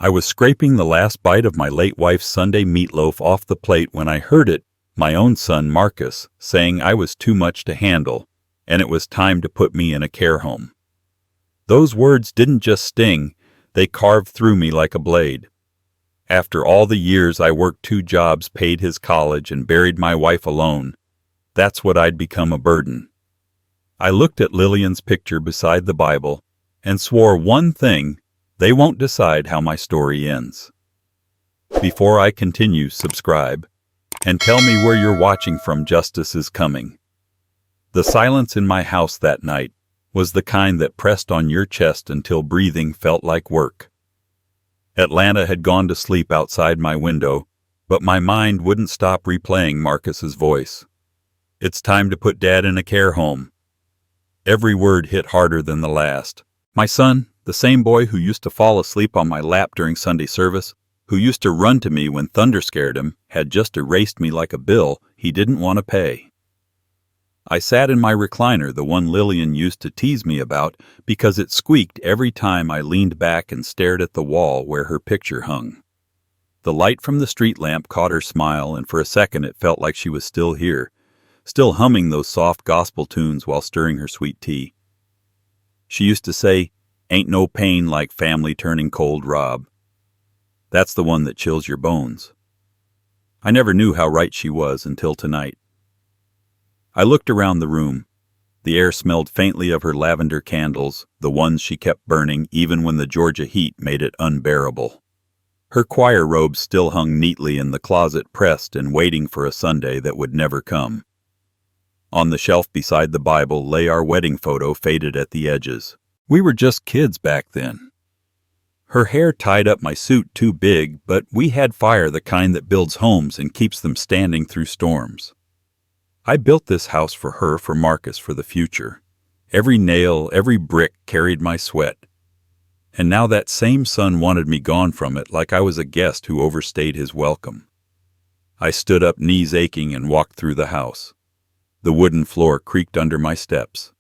I was scraping the last bite of my late wife's Sunday meatloaf off the plate when I heard it, my own son Marcus, saying I was too much to handle, and it was time to put me in a care home. Those words didn't just sting, they carved through me like a blade. After all the years I worked 2 jobs, paid his college, and buried my wife alone, that's what I'd become, a burden. I looked at Lillian's picture beside the Bible and swore one thing: they won't decide how my story ends. Before I continue, subscribe and tell me where you're watching from. Justice is coming. The silence in my house that night was the kind that pressed on your chest until breathing felt like work. Atlanta had gone to sleep outside my window, but my mind wouldn't stop replaying Marcus's voice. It's time to put Dad in a care home. Every word hit harder than the last. My son, the same boy who used to fall asleep on my lap during Sunday service, who used to run to me when thunder scared him, had just erased me like a bill he didn't want to pay. I sat in my recliner, the one Lillian used to tease me about because it squeaked every time I leaned back and stared at the wall where her picture hung. The light from the street lamp caught her smile, and for a second it felt like she was still here, still humming those soft gospel tunes while stirring her sweet tea. She used to say, "Ain't no pain like family turning cold, Rob." That's the one that chills your bones. I never knew how right she was until tonight. I looked around the room. The air smelled faintly of her lavender candles, the ones she kept burning even when the Georgia heat made it unbearable. Her choir robes still hung neatly in the closet, pressed and waiting for a Sunday that would never come. On the shelf beside the Bible lay our wedding photo, faded at the edges. We were just kids back then. Her hair tied up my suit too big, but we had fire, the kind that builds homes and keeps them standing through storms. I built this house for her, for Marcus, for the future. Every nail, every brick carried my sweat. And now that same son wanted me gone from it, like I was a guest who overstayed his welcome. I stood up, knees aching, and walked through the house. The wooden floor creaked under my steps.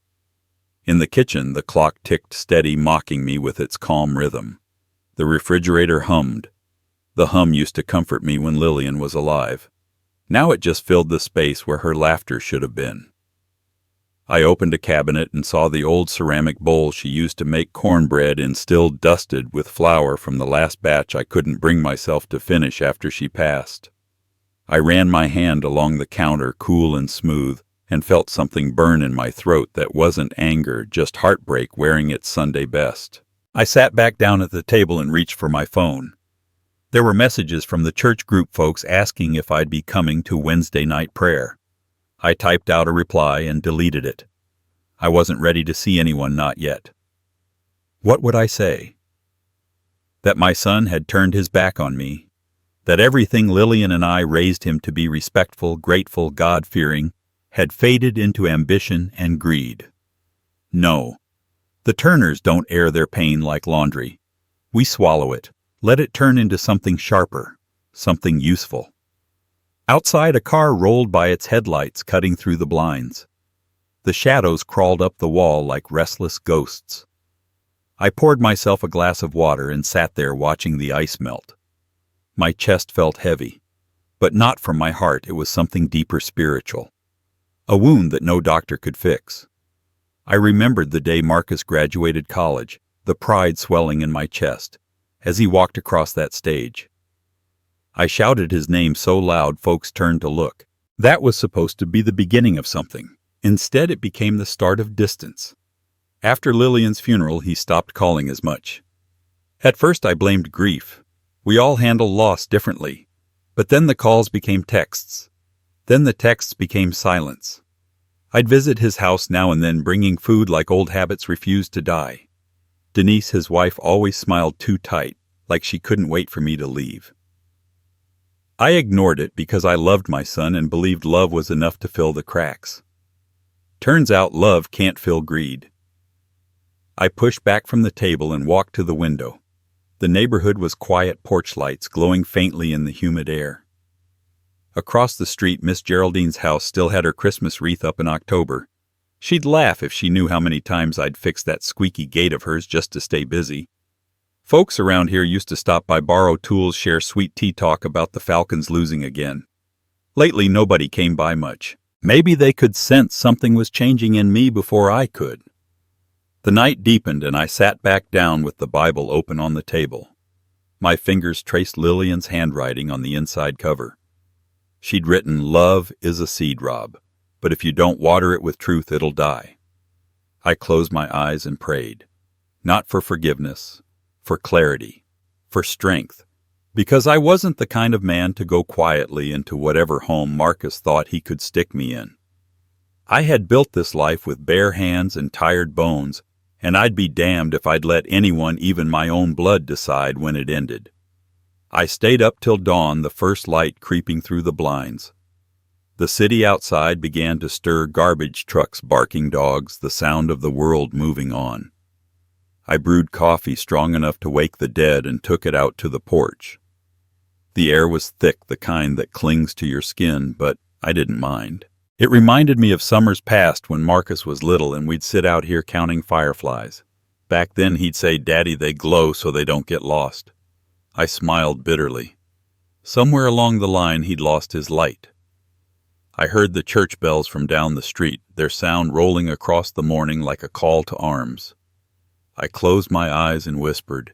In the kitchen, the clock ticked steady, mocking me with its calm rhythm. The refrigerator hummed. The hum used to comfort me when Lillian was alive. Now it just filled the space where her laughter should have been. I opened a cabinet and saw the old ceramic bowl she used to make cornbread in, still dusted with flour from the last batch I couldn't bring myself to finish after she passed. I ran my hand along the counter, cool and smooth, and felt something burn in my throat that wasn't anger, just heartbreak wearing its Sunday best. I sat back down at the table and reached for my phone. There were messages from the church group folks asking if I'd be coming to Wednesday night prayer. I typed out a reply and deleted it. I wasn't ready to see anyone, not yet. What would I say? That my son had turned his back on me, that everything Lillian and I raised him to be, respectful, grateful, God-fearing, had faded into ambition and greed. No. The Turners don't air their pain like laundry. We swallow it, let it turn into something sharper, something useful. Outside, a car rolled by, its headlights cutting through the blinds. The shadows crawled up the wall like restless ghosts. I poured myself a glass of water and sat there watching the ice melt. My chest felt heavy, but not from my heart. It was something deeper, spiritual. A wound that no doctor could fix. I remembered the day Marcus graduated college, the pride swelling in my chest, as he walked across that stage. I shouted his name so loud folks turned to look. That was supposed to be the beginning of something. Instead, it became the start of distance. After Lillian's funeral, he stopped calling as much. At first, I blamed grief. We all handle loss differently. But then the calls became texts. Then the texts became silence. I'd visit his house now and then, bringing food like old habits refused to die. Denise, his wife, always smiled too tight, like she couldn't wait for me to leave. I ignored it because I loved my son and believed love was enough to fill the cracks. Turns out love can't fill greed. I pushed back from the table and walked to the window. The neighborhood was quiet, porch lights glowing faintly in the humid air. Across the street, Miss Geraldine's house still had her Christmas wreath up in October. She'd laugh if she knew how many times I'd fixed that squeaky gate of hers just to stay busy. Folks around here used to stop by, borrow tools, share sweet tea, talk about the Falcons losing again. Lately, nobody came by much. Maybe they could sense something was changing in me before I could. The night deepened and I sat back down with the Bible open on the table. My fingers traced Lillian's handwriting on the inside cover. She'd written, "Love is a seed, Rob, but if you don't water it with truth, it'll die." I closed my eyes and prayed. Not for forgiveness, for clarity, for strength, because I wasn't the kind of man to go quietly into whatever home Marcus thought he could stick me in. I had built this life with bare hands and tired bones, and I'd be damned if I'd let anyone, even my own blood, decide when it ended. I stayed up till dawn, the first light creeping through the blinds. The city outside began to stir, garbage trucks, barking dogs, the sound of the world moving on. I brewed coffee strong enough to wake the dead and took it out to the porch. The air was thick, the kind that clings to your skin, but I didn't mind. It reminded me of summers past when Marcus was little and we'd sit out here counting fireflies. Back then he'd say, "Daddy, they glow so they don't get lost." I smiled bitterly. Somewhere along the line he'd lost his light. I heard the church bells from down the street, their sound rolling across the morning like a call to arms. I closed my eyes and whispered,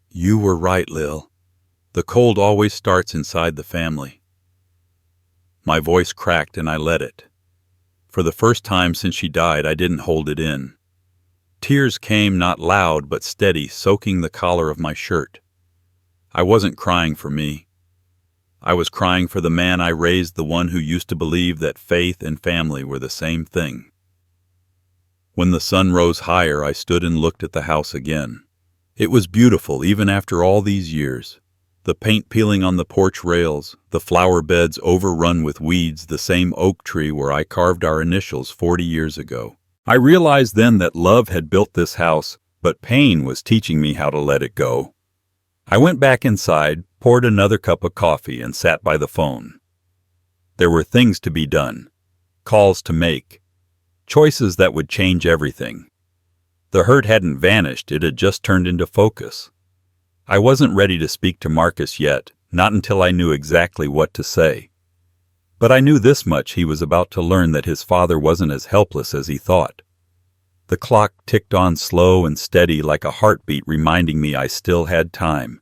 "You were right, Lil. The cold always starts inside the family." My voice cracked and I let it. For the first time since she died, I didn't hold it in. Tears came, not loud but steady, soaking the collar of my shirt. I wasn't crying for me. I was crying for the man I raised, the one who used to believe that faith and family were the same thing. When the sun rose higher, I stood and looked at the house again. It was beautiful even after all these years. The paint peeling on the porch rails, the flower beds overrun with weeds, the same oak tree where I carved our initials 40 years ago. I realized then that love had built this house, but pain was teaching me how to let it go. I went back inside, poured another cup of coffee, and sat by the phone. There were things to be done, calls to make, choices that would change everything. The hurt hadn't vanished, it had just turned into focus. I wasn't ready to speak to Marcus yet, not until I knew exactly what to say. But I knew this much: he was about to learn that his father wasn't as helpless as he thought. The clock ticked on slow and steady like a heartbeat, reminding me I still had time,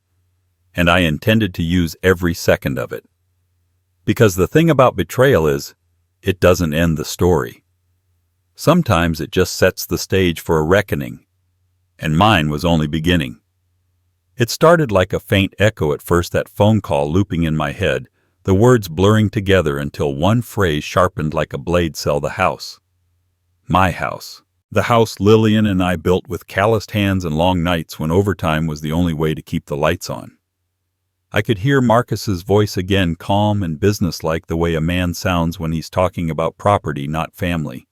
and I intended to use every second of it. Because the thing about betrayal is, it doesn't end the story. Sometimes it just sets the stage for a reckoning, and mine was only beginning. It started like a faint echo at first, that phone call looping in my head, the words blurring together until one phrase sharpened like a blade: sell the house. My house. The house Lillian and I built with calloused hands and long nights when overtime was the only way to keep the lights on. I could hear Marcus's voice again, calm and businesslike, the way a man sounds when he's talking about property, not family.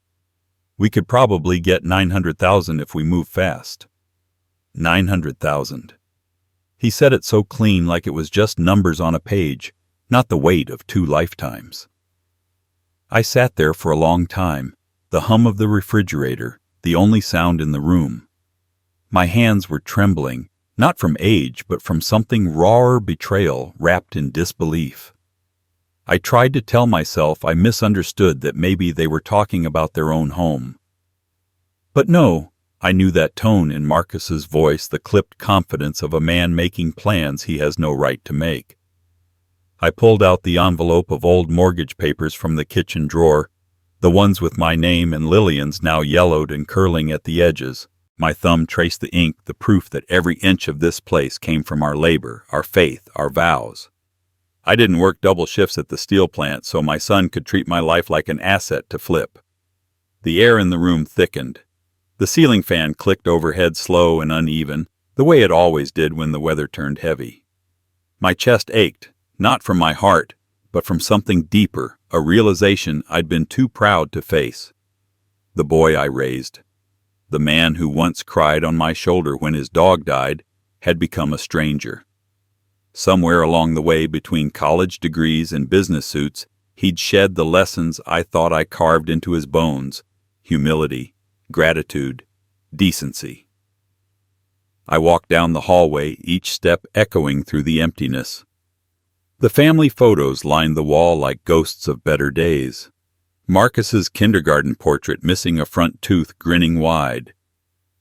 We could probably get $900,000 if we move fast. $900,000. He said it so clean, like it was just numbers on a page, not the weight of 2 lifetimes. I sat there for a long time, the hum of the refrigerator, the only sound in the room. My hands were trembling, not from age, but from something rawer: betrayal wrapped in disbelief. I tried to tell myself I misunderstood, that maybe they were talking about their own home. But no, I knew that tone in Marcus's voice, the clipped confidence of a man making plans he has no right to make. I pulled out the envelope of old mortgage papers from the kitchen drawer, the ones with my name and Lillian's now yellowed and curling at the edges. My thumb traced the ink, the proof that every inch of this place came from our labor, our faith, our vows. I didn't work double shifts at the steel plant, so my son could treat my life like an asset to flip. The air in the room thickened. The ceiling fan clicked overhead, slow and uneven, the way it always did when the weather turned heavy. My chest ached, not from my heart, but from something deeper, a realization I'd been too proud to face. The boy I raised, the man who once cried on my shoulder when his dog died, had become a stranger. Somewhere along the way, between college degrees and business suits, he'd shed the lessons I thought I carved into his bones: humility, gratitude, decency. I walked down the hallway, each step echoing through the emptiness. The family photos lined the wall like ghosts of better days. Marcus's kindergarten portrait missing a front tooth, grinning wide.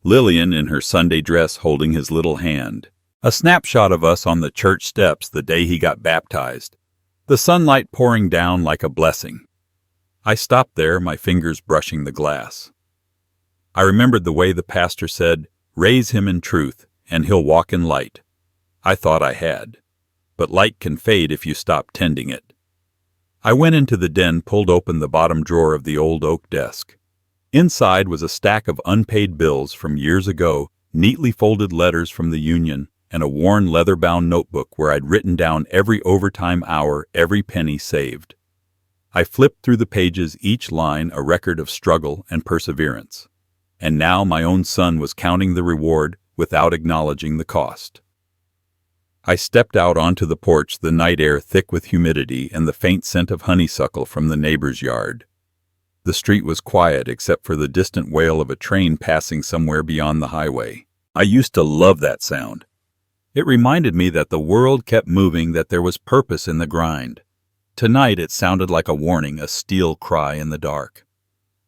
Lillian in her Sunday dress holding his little hand. A snapshot of us on the church steps the day he got baptized. The sunlight pouring down like a blessing. I stopped there, my fingers brushing the glass. I remembered the way the pastor said, "Raise him in truth, and he'll walk in light." I thought I had. But light can fade if you stop tending it. I went into the den, pulled open the bottom drawer of the old oak desk. Inside was a stack of unpaid bills from years ago, neatly folded letters from the union, and a worn leather-bound notebook where I'd written down every overtime hour, every penny saved. I flipped through the pages, each line a record of struggle and perseverance. And now my own son was counting the reward without acknowledging the cost. I stepped out onto the porch, the night air thick with humidity and the faint scent of honeysuckle from the neighbor's yard. The street was quiet except for the distant wail of a train passing somewhere beyond the highway. I used to love that sound. It reminded me that the world kept moving, that there was purpose in the grind. Tonight it sounded like a warning, a steel cry in the dark.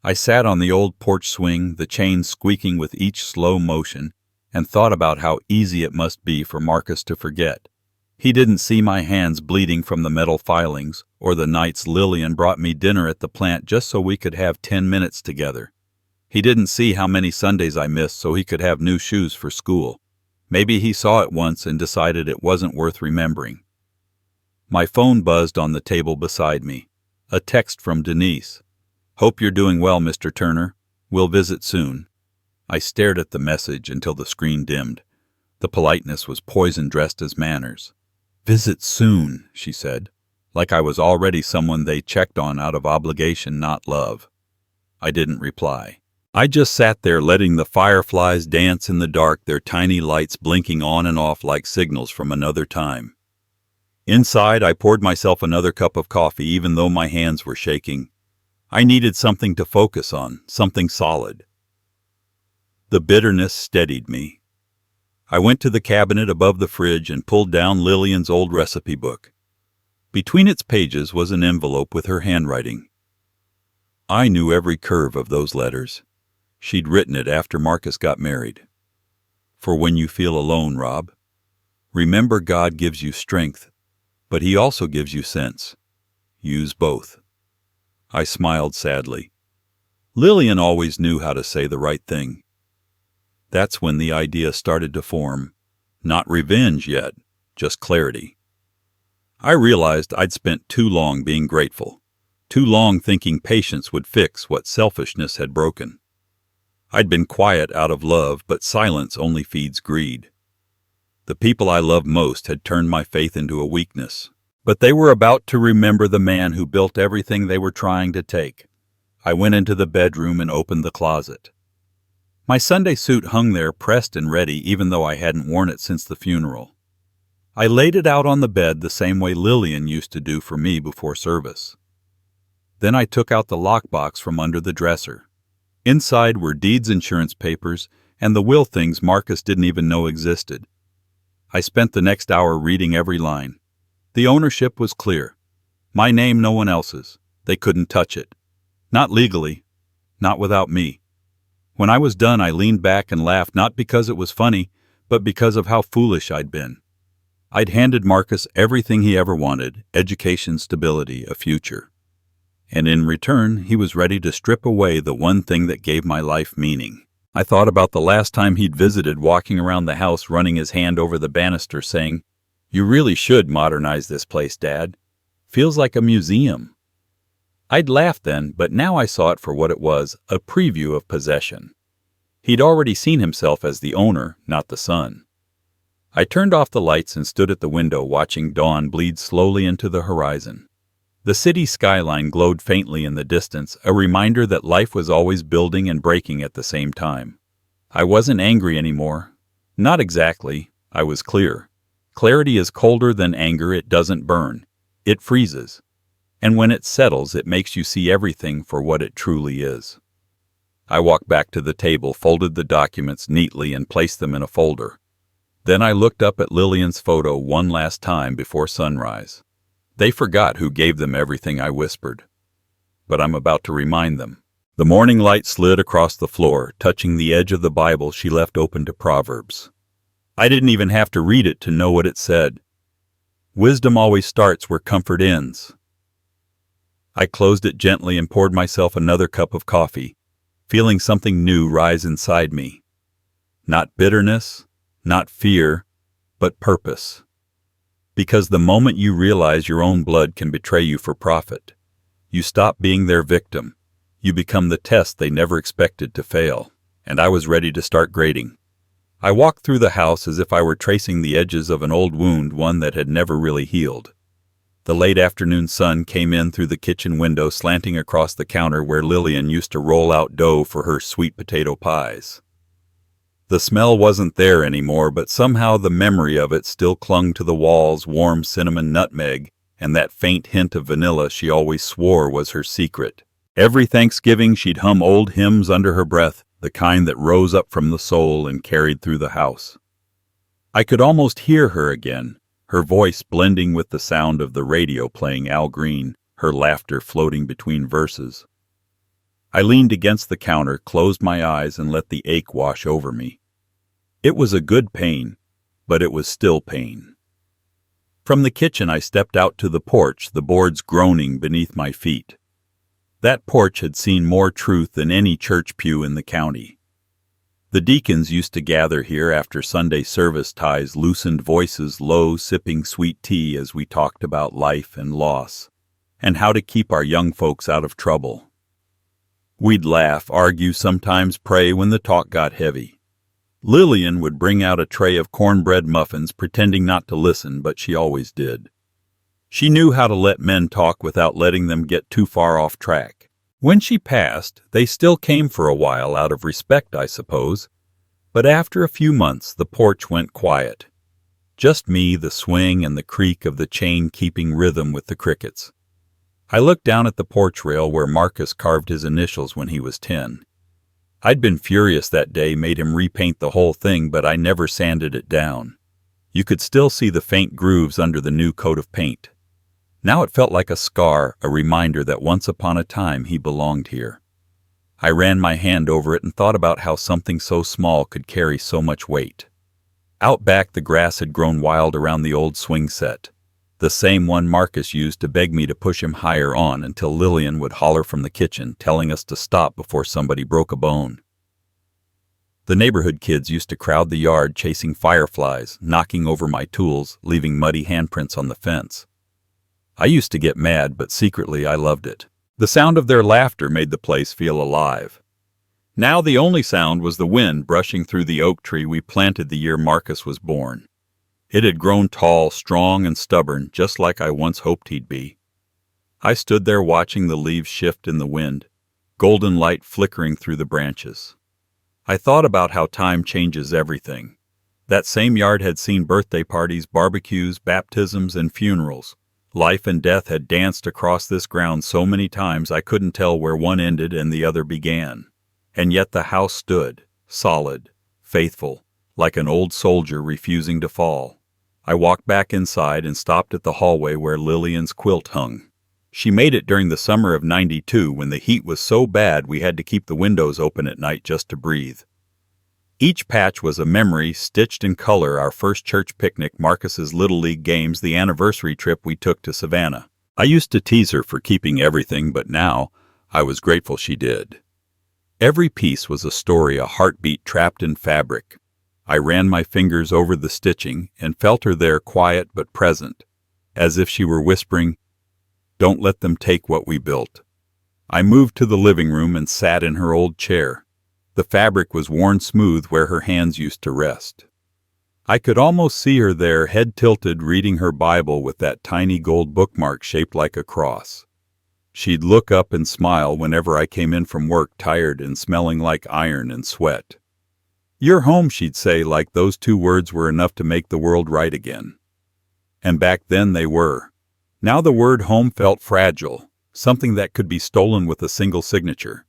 I sat on the old porch swing, the chain squeaking with each slow motion, and thought about how easy it must be for Marcus to forget. He didn't see my hands bleeding from the metal filings, or the nights Lillian brought me dinner at the plant just so we could have 10 minutes together. He didn't see how many Sundays I missed so he could have new shoes for school. Maybe he saw it once and decided it wasn't worth remembering. My phone buzzed on the table beside me. A text from Denise. "Hope you're doing well, Mr. Turner. We'll visit soon." I stared at the message until the screen dimmed. The politeness was poison dressed as manners. "Visit soon," she said, like I was already someone they checked on out of obligation, not love. I didn't reply. I just sat there letting the fireflies dance in the dark, their tiny lights blinking on and off like signals from another time. Inside, I poured myself another cup of coffee even though my hands were shaking. I needed something to focus on, something solid. The bitterness steadied me. I went to the cabinet above the fridge and pulled down Lillian's old recipe book. Between its pages was an envelope with her handwriting. I knew every curve of those letters. She'd written it after Marcus got married. "For when you feel alone, Rob. Remember, God gives you strength, but He also gives you sense. Use both." I smiled sadly. Lillian always knew how to say the right thing. That's when the idea started to form. Not revenge yet, just clarity. I realized I'd spent too long being grateful, too long thinking patience would fix what selfishness had broken. I'd been quiet out of love, but silence only feeds greed. The people I loved most had turned my faith into a weakness, but they were about to remember the man who built everything they were trying to take. I went into the bedroom and opened the closet. My Sunday suit hung there pressed and ready, even though I hadn't worn it since the funeral. I laid it out on the bed the same way Lillian used to do for me before service. Then I took out the lockbox from under the dresser. Inside were deeds, insurance papers, and the will things Marcus didn't even know existed. I spent the next hour reading every line. The ownership was clear. My name, no one else's. They couldn't touch it. Not legally. Not without me. When I was done, I leaned back and laughed, not because it was funny, but because of how foolish I'd been. I'd handed Marcus everything he ever wanted: education, stability, a future. And in return, he was ready to strip away the one thing that gave my life meaning. I thought about the last time he'd visited, walking around the house running his hand over the banister saying, "You really should modernize this place, Dad. Feels like a museum." I'd laughed then, but now I saw it for what it was, a preview of possession. He'd already seen himself as the owner, not the son. I turned off the lights and stood at the window watching dawn bleed slowly into the horizon. The city skyline glowed faintly in the distance, a reminder that life was always building and breaking at the same time. I wasn't angry anymore. Not exactly. I was clear. Clarity is colder than anger. It doesn't burn. It freezes. And when it settles, it makes you see everything for what it truly is. I walked back to the table, folded the documents neatly, and placed them in a folder. Then I looked up at Lillian's photo one last time before sunrise. They forgot who gave them everything, I whispered. But I'm about to remind them. The morning light slid across the floor, touching the edge of the Bible she left open to Proverbs. I didn't even have to read it to know what it said. Wisdom always starts where comfort ends. I closed it gently and poured myself another cup of coffee, feeling something new rise inside me. Not bitterness, not fear, but purpose. Because the moment you realize your own blood can betray you for profit, you stop being their victim. You become the test they never expected to fail. And I was ready to start grading. I walked through the house as if I were tracing the edges of an old wound, one that had never really healed. The late afternoon sun came in through the kitchen window, slanting across the counter where Lillian used to roll out dough for her sweet potato pies. The smell wasn't there anymore, but somehow the memory of it still clung to the walls, warm cinnamon nutmeg, and that faint hint of vanilla she always swore was her secret. Every Thanksgiving she'd hum old hymns under her breath, the kind that rose up from the soul and carried through the house. I could almost hear her again, her voice blending with the sound of the radio playing Al Green, her laughter floating between verses. I leaned against the counter, closed my eyes, and let the ache wash over me. It was a good pain, but it was still pain. From the kitchen I stepped out to the porch, the boards groaning beneath my feet. That porch had seen more truth than any church pew in the county. The deacons used to gather here after Sunday service, ties loosened voices low, sipping sweet tea as we talked about life and loss, and how to keep our young folks out of trouble. We'd laugh, argue, sometimes pray when the talk got heavy. Lillian would bring out a tray of cornbread muffins, pretending not to listen, but she always did. She knew how to let men talk without letting them get too far off track. When she passed, they still came for a while out of respect, I suppose. But after a few months, the porch went quiet. Just me, the swing, and the creak of the chain keeping rhythm with the crickets. I looked down at the porch rail where Marcus carved his initials when he was 10. I'd been furious that day, made him repaint the whole thing, but I never sanded it down. You could still see the faint grooves under the new coat of paint. Now it felt like a scar, a reminder that once upon a time he belonged here. I ran my hand over it and thought about how something so small could carry so much weight. Out back, the grass had grown wild around the old swing set, the same one Marcus used to beg me to push him higher on until Lillian would holler from the kitchen, telling us to stop before somebody broke a bone. The neighborhood kids used to crowd the yard chasing fireflies, knocking over my tools, leaving muddy handprints on the fence. I used to get mad, but secretly I loved it. The sound of their laughter made the place feel alive. Now the only sound was the wind brushing through the oak tree we planted the year Marcus was born. It had grown tall, strong, and stubborn, just like I once hoped he'd be. I stood there watching the leaves shift in the wind, golden light flickering through the branches. I thought about how time changes everything. That same yard had seen birthday parties, barbecues, baptisms, and funerals. Life and death had danced across this ground so many times I couldn't tell where one ended and the other began. And yet the house stood, solid, faithful, like an old soldier refusing to fall. I walked back inside and stopped at the hallway where Lillian's quilt hung. She made it during the summer of '92 when the heat was so bad we had to keep the windows open at night just to breathe. Each patch was a memory stitched in color: our first church picnic, Marcus's Little League games, the anniversary trip we took to Savannah. I used to tease her for keeping everything, but now I was grateful she did. Every piece was a story, a heartbeat trapped in fabric. I ran my fingers over the stitching and felt her there, quiet but present, as if she were whispering, "Don't let them take what we built." I moved to the living room and sat in her old chair. The fabric was worn smooth where her hands used to rest. I could almost see her there, head tilted, reading her Bible with that tiny gold bookmark shaped like a cross. She'd look up and smile whenever I came in from work, tired and smelling like iron and sweat. "You're home," she'd say, like those two words were enough to make the world right again. And back then they were. Now the word home felt fragile, something that could be stolen with a single signature.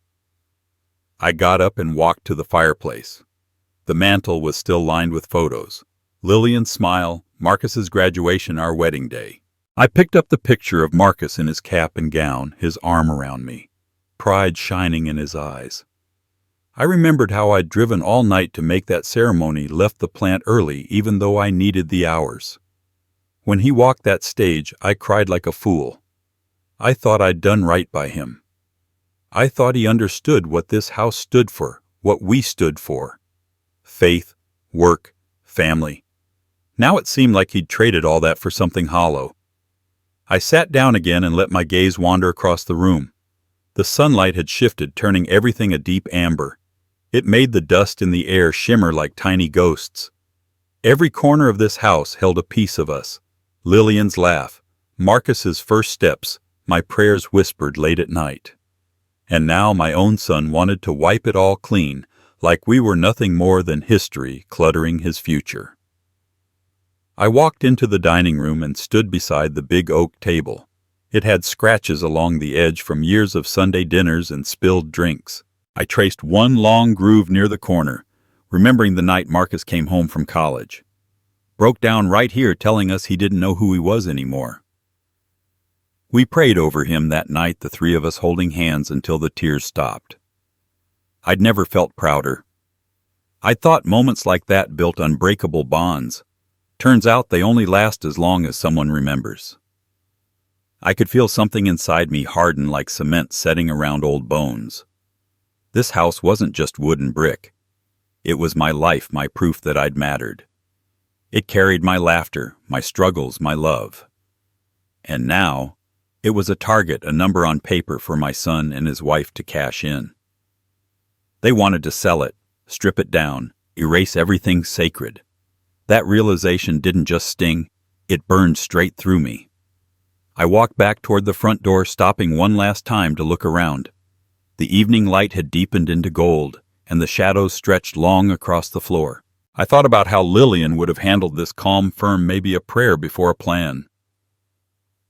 I got up and walked to the fireplace. The mantel was still lined with photos. Lillian's smile, Marcus's graduation, our wedding day. I picked up the picture of Marcus in his cap and gown, his arm around me, pride shining in his eyes. I remembered how I'd driven all night to make that ceremony, left the plant early even though I needed the hours. When he walked that stage, I cried like a fool. I thought I'd done right by him. I thought he understood what this house stood for, what we stood for. Faith, work, family. Now it seemed like he'd traded all that for something hollow. I sat down again and let my gaze wander across the room. The sunlight had shifted, turning everything a deep amber. It made the dust in the air shimmer like tiny ghosts. Every corner of this house held a piece of us. Lillian's laugh, Marcus's first steps, my prayers whispered late at night. And now my own son wanted to wipe it all clean, like we were nothing more than history cluttering his future. I walked into the dining room and stood beside the big oak table. It had scratches along the edge from years of Sunday dinners and spilled drinks. I traced one long groove near the corner, remembering the night Marcus came home from college. Broke down right here telling us he didn't know who he was anymore. We prayed over him that night, the three of us holding hands until the tears stopped. I'd never felt prouder. I thought moments like that built unbreakable bonds. Turns out they only last as long as someone remembers. I could feel something inside me harden like cement setting around old bones. This house wasn't just wood and brick. It was my life, my proof that I'd mattered. It carried my laughter, my struggles, my love. And now, it was a target, a number on paper for my son and his wife to cash in. They wanted to sell it, strip it down, erase everything sacred. That realization didn't just sting, it burned straight through me. I walked back toward the front door, stopping one last time to look around. The evening light had deepened into gold, and the shadows stretched long across the floor. I thought about how Lillian would have handled this calm, firm, maybe a prayer before a plan.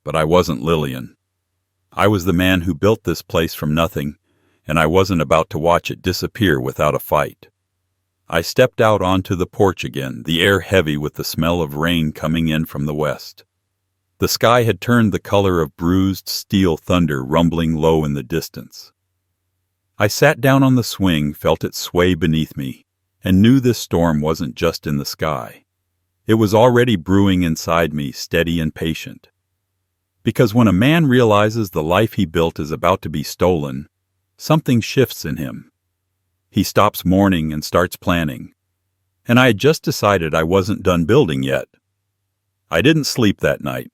But I wasn't Lillian. I was the man who built this place from nothing, and I wasn't about to watch it disappear without a fight. I stepped out onto the porch again, the air heavy with the smell of rain coming in from the west. The sky had turned the color of bruised steel, thunder rumbling low in the distance. I sat down on the swing, felt it sway beneath me, and knew this storm wasn't just in the sky. It was already brewing inside me, steady and patient. Because when a man realizes the life he built is about to be stolen, something shifts in him. He stops mourning and starts planning. And I had just decided I wasn't done building yet. I didn't sleep that night.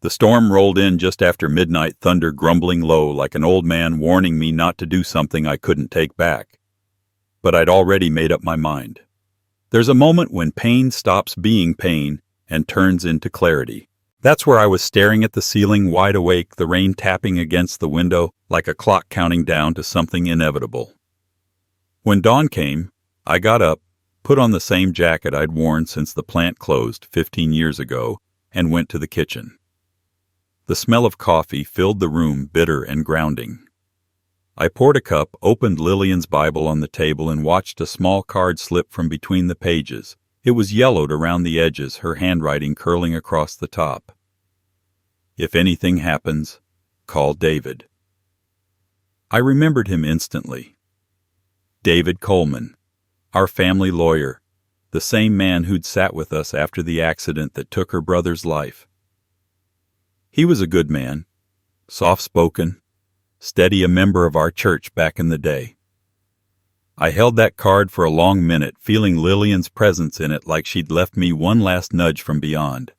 The storm rolled in just after midnight, thunder grumbling low like an old man warning me not to do something I couldn't take back. But I'd already made up my mind. There's a moment when pain stops being pain and turns into clarity. That's where I was staring at the ceiling, wide awake, the rain tapping against the window like a clock counting down to something inevitable. When dawn came, I got up, put on the same jacket I'd worn since the plant closed 15 years ago, and went to the kitchen. The smell of coffee filled the room, bitter and grounding. I poured a cup, opened Lillian's Bible on the table, and watched a small card slip from between the pages. It was yellowed around the edges, her handwriting curling across the top. If anything happens, call David. I remembered him instantly. David Coleman, our family lawyer, the same man who'd sat with us after the accident that took her brother's life. He was a good man, soft-spoken, steady, a member of our church back in the day. I held that card for a long minute, feeling Lillian's presence in it like she'd left me one last nudge from beyond.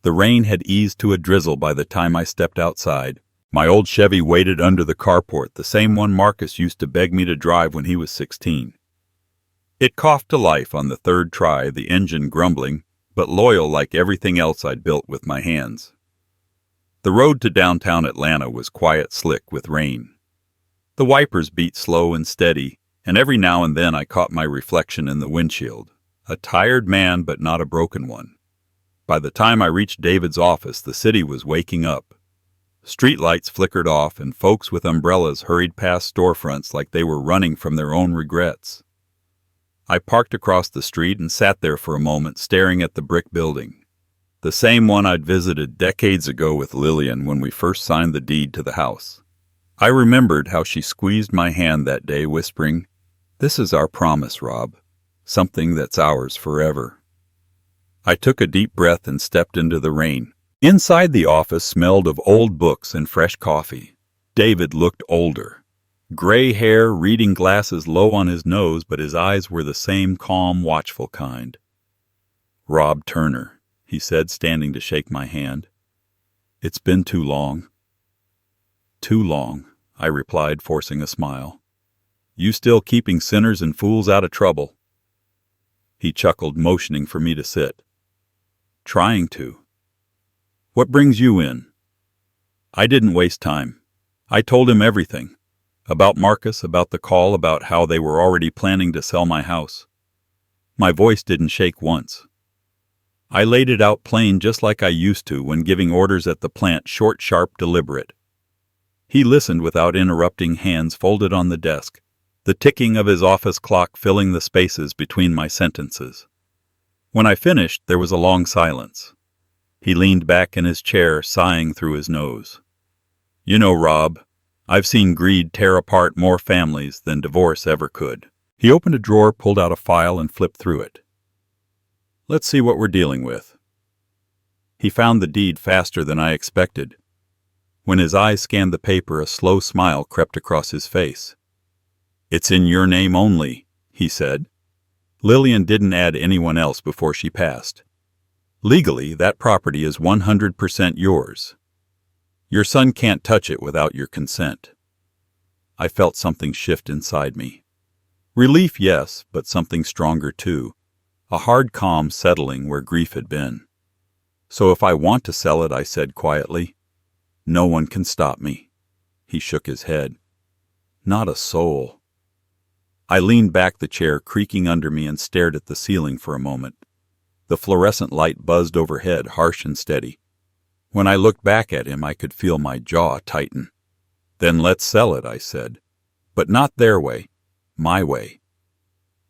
The rain had eased to a drizzle by the time I stepped outside. My old Chevy waited under the carport, the same one Marcus used to beg me to drive when he was 16. It coughed to life on the third try, the engine grumbling, but loyal like everything else I'd built with my hands. The road to downtown Atlanta was quiet, slick with rain. The wipers beat slow and steady, and every now and then I caught my reflection in the windshield. A tired man, but not a broken one. By the time I reached David's office, the city was waking up. Streetlights flickered off, and folks with umbrellas hurried past storefronts like they were running from their own regrets. I parked across the street and sat there for a moment staring at the brick building. The same one I'd visited decades ago with Lillian when we first signed the deed to the house. I remembered how she squeezed my hand that day, whispering, "This is our promise, Rob. Something that's ours forever." I took a deep breath and stepped into the rain. Inside the office smelled of old books and fresh coffee. David looked older. Gray hair, reading glasses low on his nose, but his eyes were the same calm, watchful kind. "Rob Turner," he said, standing to shake my hand. "It's been too long." "Too long," I replied, forcing a smile. "You still keeping sinners and fools out of trouble." He chuckled, motioning for me to sit. "Trying to. What brings you in?" I didn't waste time. I told him everything. About Marcus, about the call, about how they were already planning to sell my house. My voice didn't shake once. I laid it out plain, just like I used to when giving orders at the plant, short, sharp, deliberate. He listened without interrupting, hands folded on the desk, the ticking of his office clock filling the spaces between my sentences. When I finished, there was a long silence. He leaned back in his chair, sighing through his nose. "You know, Rob, I've seen greed tear apart more families than divorce ever could." He opened a drawer, pulled out a file, and flipped through it. "Let's see what we're dealing with." He found the deed faster than I expected. When his eyes scanned the paper, a slow smile crept across his face. "It's in your name only," he said. "Lillian didn't add anyone else before she passed. Legally, that property is 100% yours. Your son can't touch it without your consent." I felt something shift inside me. Relief, yes, but something stronger too. A hard calm settling where grief had been. "So if I want to sell it," I said quietly, "no one can stop me." He shook his head. "Not a soul." I leaned back, the chair creaking under me, and stared at the ceiling for a moment. The fluorescent light buzzed overhead, harsh and steady. When I looked back at him, I could feel my jaw tighten. "Then let's sell it," I said. "But not their way. My way."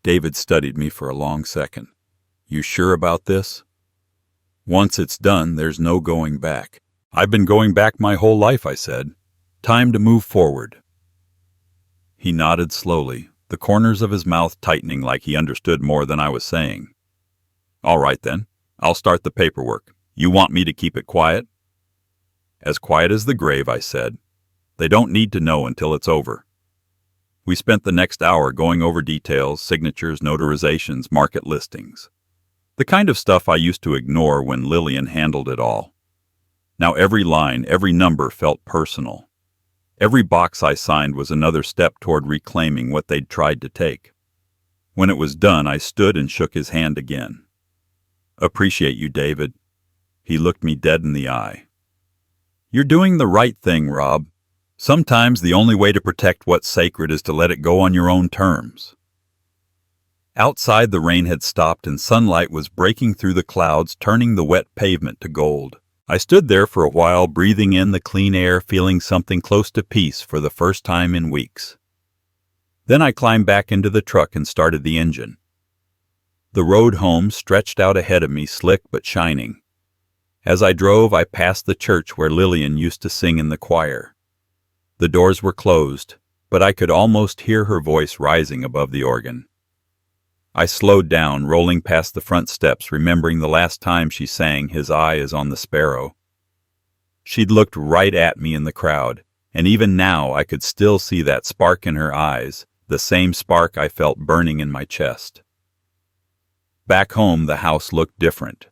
David studied me for a long second. "You sure about this?" "Once it's done, there's no going back." "I've been going back my whole life," I said. "Time to move forward." He nodded slowly, the corners of his mouth tightening like he understood more than I was saying. "All right then, I'll start the paperwork. You want me to keep it quiet?" "As quiet as the grave," I said. "They don't need to know until it's over." We spent the next hour going over details, signatures, notarizations, market listings. The kind of stuff I used to ignore when Lillian handled it all. Now every line, every number felt personal. Every box I signed was another step toward reclaiming what they'd tried to take. When it was done, I stood and shook his hand again. "Appreciate you, David." He looked me dead in the eye. "You're doing the right thing, Rob. Sometimes the only way to protect what's sacred is to let it go on your own terms." Outside, the rain had stopped and sunlight was breaking through the clouds, turning the wet pavement to gold. I stood there for a while, breathing in the clean air, feeling something close to peace for the first time in weeks. Then I climbed back into the truck and started the engine. The road home stretched out ahead of me, slick but shining. As I drove, I passed the church where Lillian used to sing in the choir. The doors were closed, but I could almost hear her voice rising above the organ. I slowed down, rolling past the front steps, remembering the last time she sang "His Eye is on the Sparrow." She'd looked right at me in the crowd, and even now I could still see that spark in her eyes, the same spark I felt burning in my chest. Back home, the house looked different.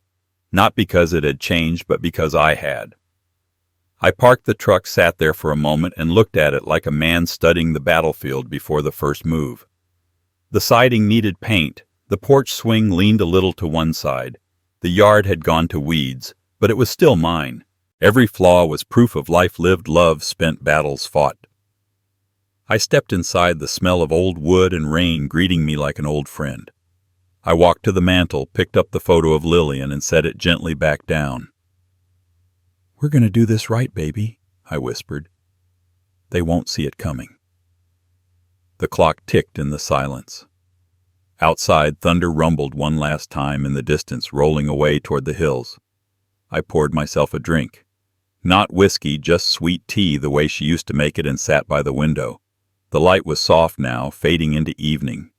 Not because it had changed, but because I had. I parked the truck, sat there for a moment, and looked at it like a man studying the battlefield before the first move. The siding needed paint, the porch swing leaned a little to one side, the yard had gone to weeds, but it was still mine. Every flaw was proof of life lived, love spent, battles fought. I stepped inside, the smell of old wood and rain greeting me like an old friend. I walked to the mantel, picked up the photo of Lillian, and set it gently back down. "We're going to do this right, baby," I whispered. "They won't see it coming." The clock ticked in the silence. Outside, thunder rumbled one last time in the distance, rolling away toward the hills. I poured myself a drink. Not whiskey, just sweet tea the way she used to make it, and sat by the window. The light was soft now, fading into evening.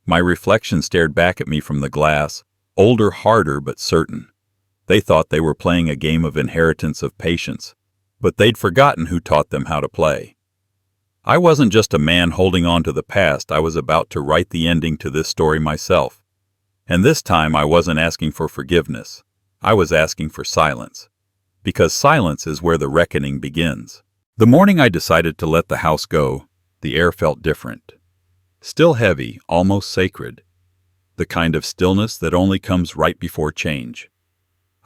My reflection stared back at me from the glass, older, harder, but certain. They thought they were playing a game of inheritance of patience, but they'd forgotten who taught them how to play. I wasn't just a man holding on to the past. I was about to write the ending to this story myself. And this time I wasn't asking for forgiveness. I was asking for silence. Because silence is where the reckoning begins. The morning I decided to let the house go, the air felt different. Still heavy, almost sacred. The kind of stillness that only comes right before change.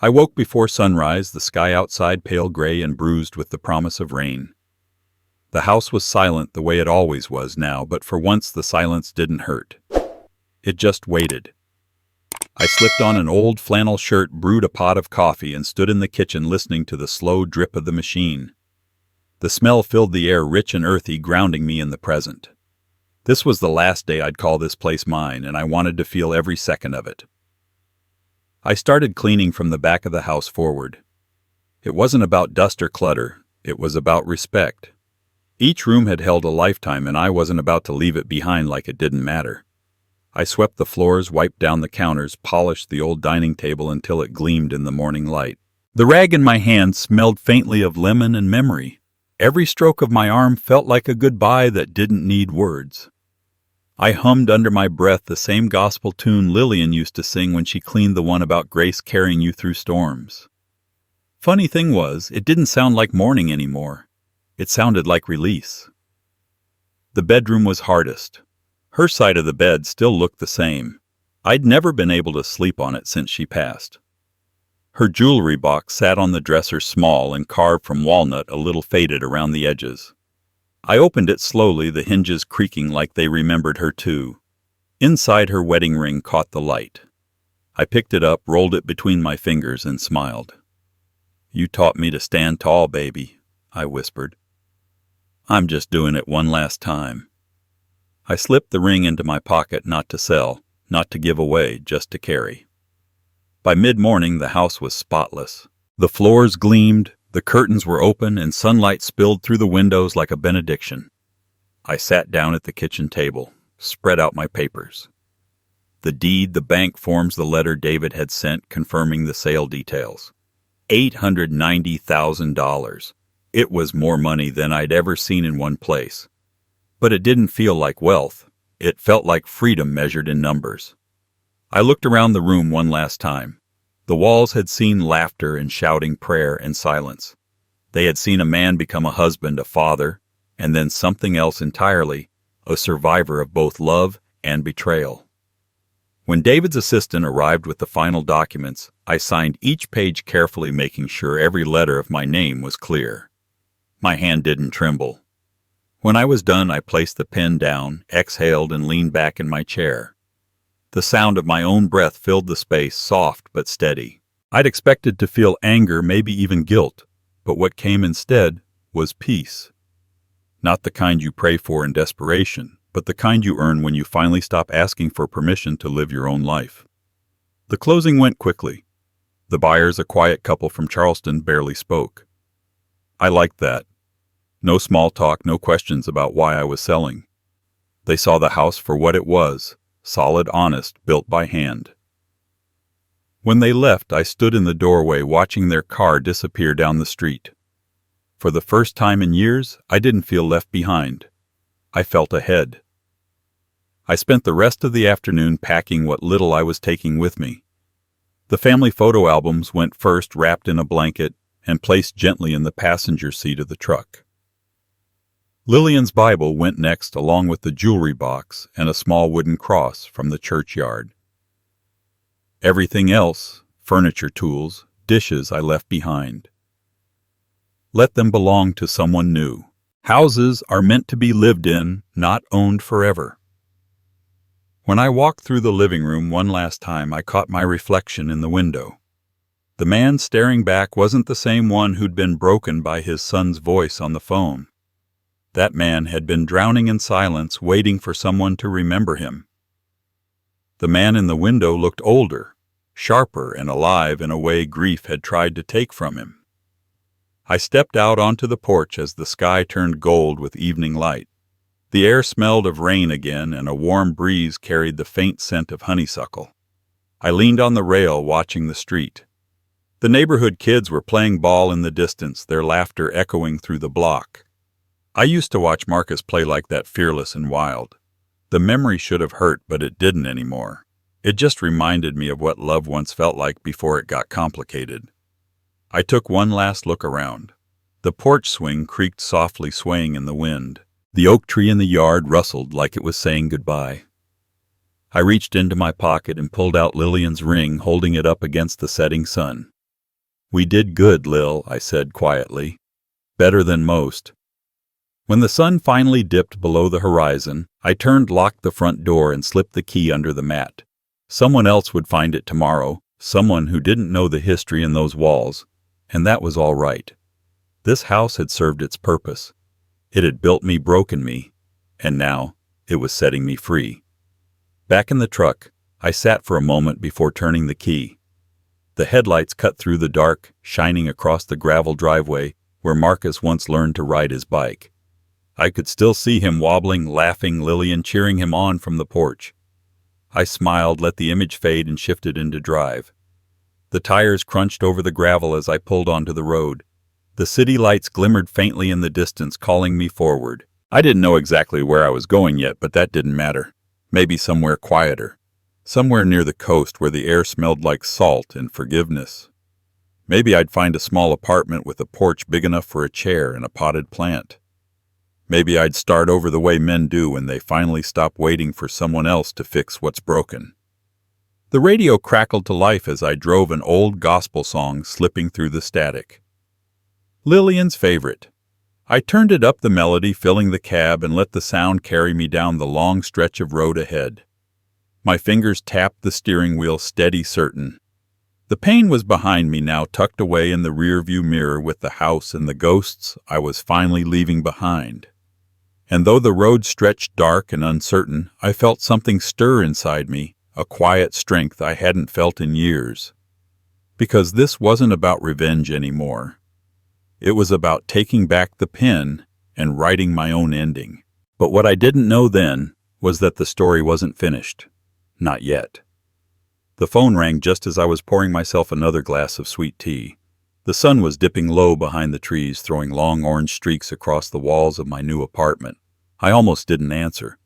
I woke before sunrise, the sky outside pale gray and bruised with the promise of rain. The house was silent the way it always was now, but for once the silence didn't hurt. It just waited. I slipped on an old flannel shirt, brewed a pot of coffee, and stood in the kitchen listening to the slow drip of the machine. The smell filled the air, rich and earthy, grounding me in the present. This was the last day I'd call this place mine, and I wanted to feel every second of it. I started cleaning from the back of the house forward. It wasn't about dust or clutter. It was about respect. Each room had held a lifetime, and I wasn't about to leave it behind like it didn't matter. I swept the floors, wiped down the counters, polished the old dining table until it gleamed in the morning light. The rag in my hand smelled faintly of lemon and memory. Every stroke of my arm felt like a goodbye that didn't need words. I hummed under my breath the same gospel tune Lillian used to sing when she cleaned the one about grace carrying you through storms. Funny thing was, it didn't sound like mourning anymore. It sounded like release. The bedroom was hardest. Her side of the bed still looked the same. I'd never been able to sleep on it since she passed. Her jewelry box sat on the dresser, small and carved from walnut, a little faded around the edges. I opened it slowly, the hinges creaking like they remembered her too. Inside, her wedding ring caught the light. I picked it up, rolled it between my fingers, and smiled. "You taught me to stand tall, baby," I whispered. "I'm just doing it one last time." I slipped the ring into my pocket, not to sell, not to give away, just to carry. By mid-morning, the house was spotless. The floors gleamed, the curtains were open, and sunlight spilled through the windows like a benediction. I sat down at the kitchen table, spread out my papers. The deed, the bank forms, the letter David had sent confirming the sale details. $890,000. It was more money than I'd ever seen in one place. But it didn't feel like wealth. It felt like freedom measured in numbers. I looked around the room one last time. The walls had seen laughter and shouting, prayer and silence. They had seen a man become a husband, a father, and then something else entirely, a survivor of both love and betrayal. When David's assistant arrived with the final documents, I signed each page carefully, making sure every letter of my name was clear. My hand didn't tremble. When I was done, I placed the pen down, exhaled, and leaned back in my chair. The sound of my own breath filled the space, soft but steady. I'd expected to feel anger, maybe even guilt, but what came instead was peace. Not the kind you pray for in desperation, but the kind you earn when you finally stop asking for permission to live your own life. The closing went quickly. The buyers, a quiet couple from Charleston, barely spoke. I liked that. No small talk, no questions about why I was selling. They saw the house for what it was, solid, honest, built by hand. When they left, I stood in the doorway watching their car disappear down the street. For the first time in years, I didn't feel left behind. I felt ahead. I spent the rest of the afternoon packing what little I was taking with me. The family photo albums went first, wrapped in a blanket, and placed gently in the passenger seat of the truck. Lillian's Bible went next, along with the jewelry box and a small wooden cross from the churchyard. Everything else, furniture, tools, dishes, I left behind. Let them belong to someone new. Houses are meant to be lived in, not owned forever. When I walked through the living room one last time, I caught my reflection in the window. The man staring back wasn't the same one who'd been broken by his son's voice on the phone. That man had been drowning in silence, waiting for someone to remember him. The man in the window looked older, sharper and alive in a way grief had tried to take from him. I stepped out onto the porch as the sky turned gold with evening light. The air smelled of rain again, and a warm breeze carried the faint scent of honeysuckle. I leaned on the rail, watching the street. The neighborhood kids were playing ball in the distance, their laughter echoing through the block. I used to watch Marcus play like that, fearless and wild. The memory should have hurt, but it didn't anymore. It just reminded me of what love once felt like before it got complicated. I took one last look around. The porch swing creaked softly, swaying in the wind. The oak tree in the yard rustled like it was saying goodbye. I reached into my pocket and pulled out Lillian's ring, holding it up against the setting sun. "We did good, Lil," I said quietly. "Better than most." When the sun finally dipped below the horizon, I locked the front door and slipped the key under the mat. Someone else would find it tomorrow, someone who didn't know the history in those walls, and that was all right. This house had served its purpose. It had built me, broken me, and now it was setting me free. Back in the truck, I sat for a moment before turning the key. The headlights cut through the dark, shining across the gravel driveway where Marcus once learned to ride his bike. I could still see him wobbling, laughing, Lillian cheering him on from the porch. I smiled, let the image fade, and shifted into drive. The tires crunched over the gravel as I pulled onto the road. The city lights glimmered faintly in the distance, calling me forward. I didn't know exactly where I was going yet, but that didn't matter. Maybe somewhere quieter. Somewhere near the coast where the air smelled like salt and forgiveness. Maybe I'd find a small apartment with a porch big enough for a chair and a potted plant. Maybe I'd start over the way men do when they finally stop waiting for someone else to fix what's broken. The radio crackled to life as I drove, an old gospel song slipping through the static. Lillian's favorite. I turned it up, the melody filling the cab, and let the sound carry me down the long stretch of road ahead. My fingers tapped the steering wheel, steady, certain. The pain was behind me now, tucked away in the rearview mirror with the house and the ghosts I was finally leaving behind. And though the road stretched dark and uncertain, I felt something stir inside me, a quiet strength I hadn't felt in years. Because this wasn't about revenge anymore. It was about taking back the pen and writing my own ending. But what I didn't know then was that the story wasn't finished. Not yet. The phone rang just as I was pouring myself another glass of sweet tea. The sun was dipping low behind the trees, throwing long orange streaks across the walls of my new apartment. I almost didn't answer.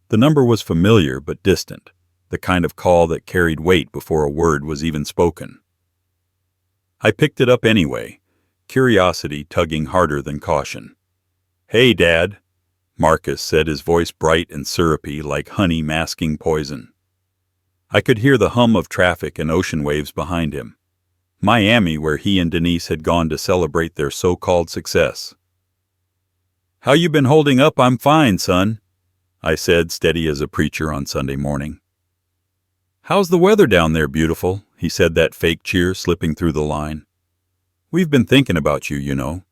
The number was familiar but distant, the kind of call that carried weight before a word was even spoken. I picked it up anyway, curiosity tugging harder than caution. "Hey, Dad," Marcus said, his voice bright and syrupy like honey masking poison. I could hear the hum of traffic and ocean waves behind him. Miami, where he and Denise had gone to celebrate their so-called success. "How you been holding up?" "I'm fine, son," I said, steady as a preacher on Sunday morning. "How's the weather down there, beautiful?" he said, that fake cheer slipping through the line. "We've been thinking about you, you know.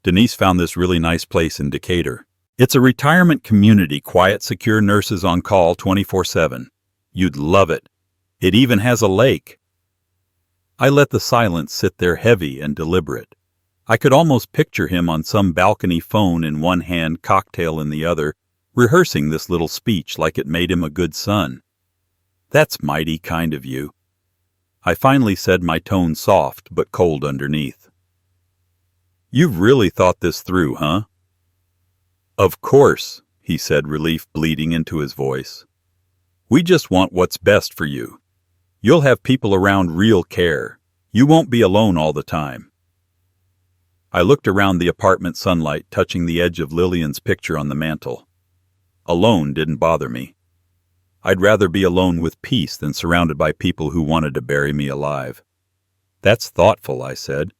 Denise found this really nice place in Decatur. It's a retirement community, quiet, secure, nurses on call 24/7. You'd love it. It even has a lake." I let the silence sit there, heavy and deliberate. I could almost picture him on some balcony, phone in one hand, cocktail in the other, rehearsing this little speech like it made him a good son. "That's mighty kind of you," I finally said, my tone soft but cold underneath. "You've really thought this through, huh?" "Of course," he said, relief bleeding into his voice. "We just want what's best for you. You'll have people around, real care. You won't be alone all the time." I looked around the apartment, sunlight touching the edge of Lillian's picture on the mantel. Alone didn't bother me. I'd rather be alone with peace than surrounded by people who wanted to bury me alive. "That's thoughtful," I said.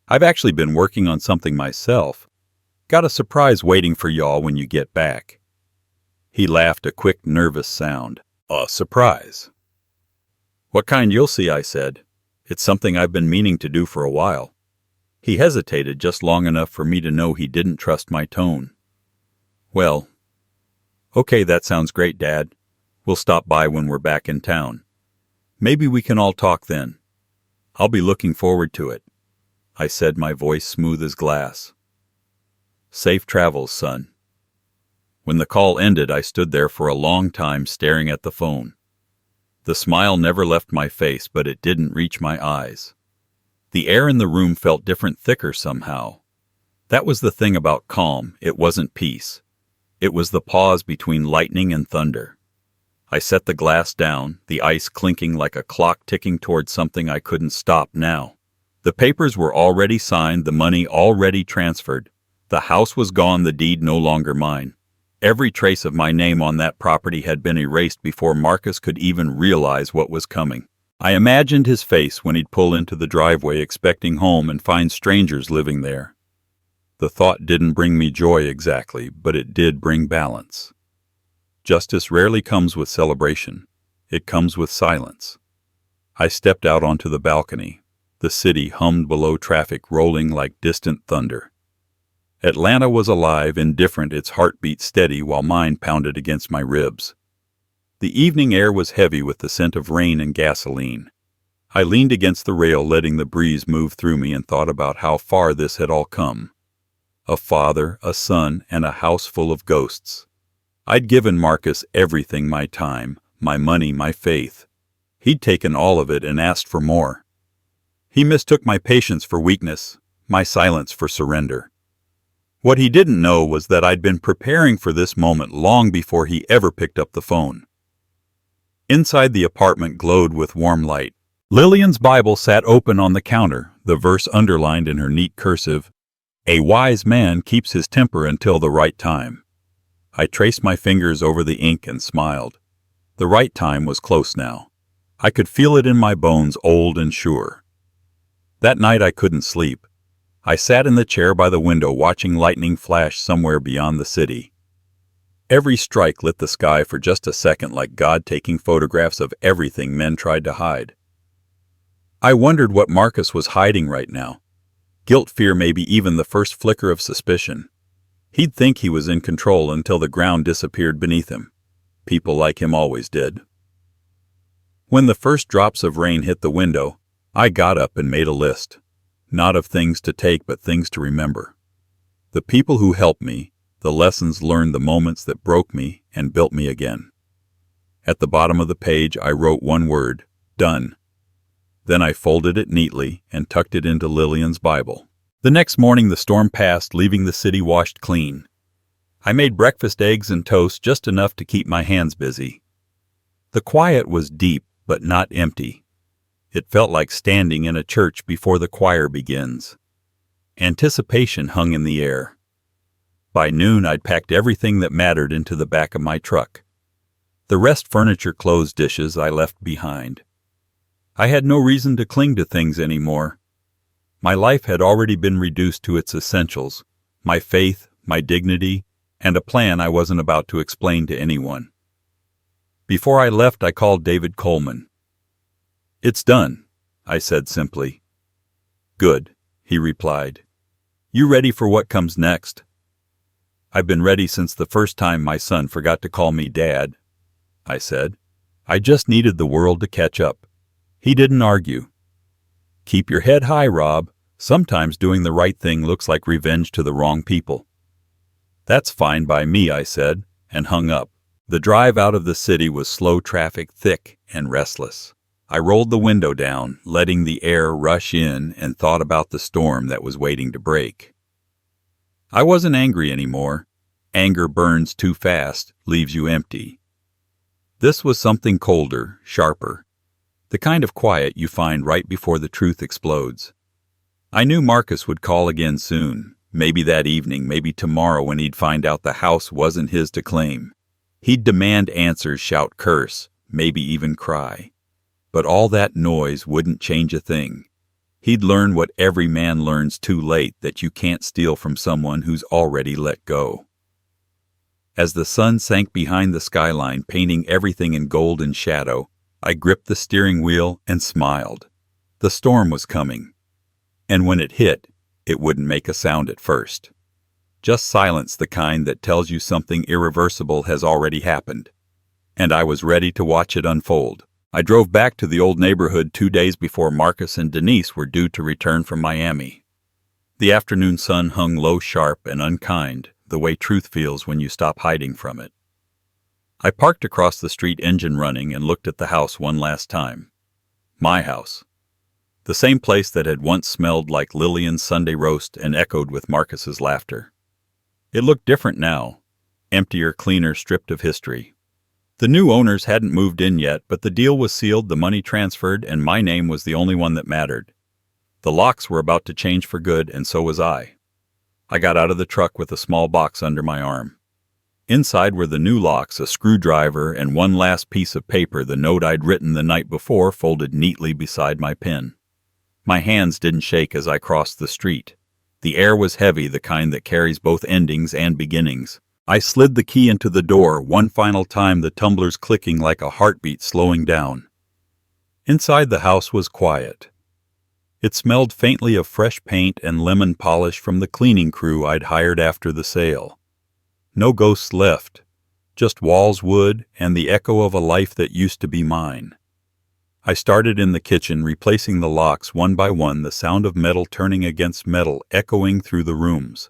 "I've actually been working on something myself. Got a surprise waiting for y'all when you get back." He laughed, a quick, nervous sound. "A surprise?" "What kind you'll see," I said. "It's something I've been meaning to do for a while." He hesitated just long enough for me to know he didn't trust my tone. "Well, okay, that sounds great, Dad. We'll stop by when we're back in town. Maybe we can all talk then. I'll be looking forward to it," I said, my voice smooth as glass. "Safe travels, son." When the call ended, I stood there for a long time staring at the phone. The smile never left my face, but it didn't reach my eyes. The air in the room felt different, thicker somehow. That was the thing about calm. It wasn't peace. It was the pause between lightning and thunder. I set the glass down, the ice clinking like a clock ticking towards something I couldn't stop now. The papers were already signed, the money already transferred. The house was gone, the deed no longer mine. Every trace of my name on that property had been erased before Marcus could even realize what was coming. I imagined his face when he'd pull into the driveway expecting home and find strangers living there. The thought didn't bring me joy exactly, but it did bring balance. Justice rarely comes with celebration. It comes with silence. I stepped out onto the balcony. The city hummed below, traffic rolling like distant thunder. Atlanta was alive, indifferent, its heartbeat steady while mine pounded against my ribs. The evening air was heavy with the scent of rain and gasoline. I leaned against the rail, letting the breeze move through me, and thought about how far this had all come. A father, a son, and a house full of ghosts. I'd given Marcus everything, my time, my money, my faith. He'd taken all of it and asked for more. He mistook my patience for weakness, my silence for surrender. What he didn't know was that I'd been preparing for this moment long before he ever picked up the phone. Inside, the apartment glowed with warm light. Lillian's Bible sat open on the counter, the verse underlined in her neat cursive, "A wise man keeps his temper until the right time." I traced my fingers over the ink and smiled. The right time was close now. I could feel it in my bones, old and sure. That night I couldn't sleep. I sat in the chair by the window watching lightning flash somewhere beyond the city. Every strike lit the sky for just a second, like God taking photographs of everything men tried to hide. I wondered what Marcus was hiding right now. Guilt, fear, maybe even the first flicker of suspicion. He'd think he was in control until the ground disappeared beneath him. People like him always did. When the first drops of rain hit the window, I got up and made a list. Not of things to take, but things to remember. The people who helped me, the lessons learned, the moments that broke me and built me again. At the bottom of the page, I wrote one word: done. Then I folded it neatly and tucked it into Lillian's Bible. The next morning the storm passed, leaving the city washed clean. I made breakfast, eggs and toast, just enough to keep my hands busy. The quiet was deep, but not empty. It felt like standing in a church before the choir begins. Anticipation hung in the air. By noon I'd packed everything that mattered into the back of my truck. The rest, furniture, clothes, dishes, I left behind. I had no reason to cling to things anymore. My life had already been reduced to its essentials: my faith, my dignity, and a plan I wasn't about to explain to anyone. Before I left, I called David Coleman. "It's done," I said simply. "Good," he replied. "You ready for what comes next?" "I've been ready since the first time my son forgot to call me Dad," I said. "I just needed the world to catch up." He didn't argue. "Keep your head high, Rob. Sometimes doing the right thing looks like revenge to the wrong people." "That's fine by me," I said, and hung up. The drive out of the city was slow traffic, thick and restless. I rolled the window down, letting the air rush in, and thought about the storm that was waiting to break. I wasn't angry anymore. Anger burns too fast, leaves you empty. This was something colder, sharper. The kind of quiet you find right before the truth explodes. I knew Marcus would call again soon, maybe that evening, maybe tomorrow when he'd find out the house wasn't his to claim. He'd demand answers, shout, curse, maybe even cry. But all that noise wouldn't change a thing. He'd learn what every man learns too late, that you can't steal from someone who's already let go. As the sun sank behind the skyline, painting everything in gold and shadow, I gripped the steering wheel and smiled. The storm was coming. And when it hit, it wouldn't make a sound at first. Just silence, the kind that tells you something irreversible has already happened. and I was ready to watch it unfold. I drove back to the old neighborhood 2 days before Marcus and Denise were due to return from Miami. The afternoon sun hung low, sharp, and unkind, the way truth feels when you stop hiding from it. I parked across the street, engine running, and looked at the house one last time. My house. The same place that had once smelled like Lillian's Sunday roast and echoed with Marcus's laughter. It looked different now, emptier, cleaner, stripped of history. The new owners hadn't moved in yet, but the deal was sealed, the money transferred, and my name was the only one that mattered. The locks were about to change for good, and so was I. I got out of the truck with a small box under my arm. Inside were the new locks, a screwdriver, and one last piece of paper, the note I'd written the night before, folded neatly beside my pen. My hands didn't shake as I crossed the street. The air was heavy, the kind that carries both endings and beginnings. I slid the key into the door, one final time, the tumblers clicking like a heartbeat slowing down. Inside the house was quiet. It smelled faintly of fresh paint and lemon polish from the cleaning crew I'd hired after the sale. No ghosts left, just walls, wood, and the echo of a life that used to be mine. I started in the kitchen, replacing the locks one by one, the sound of metal turning against metal echoing through the rooms.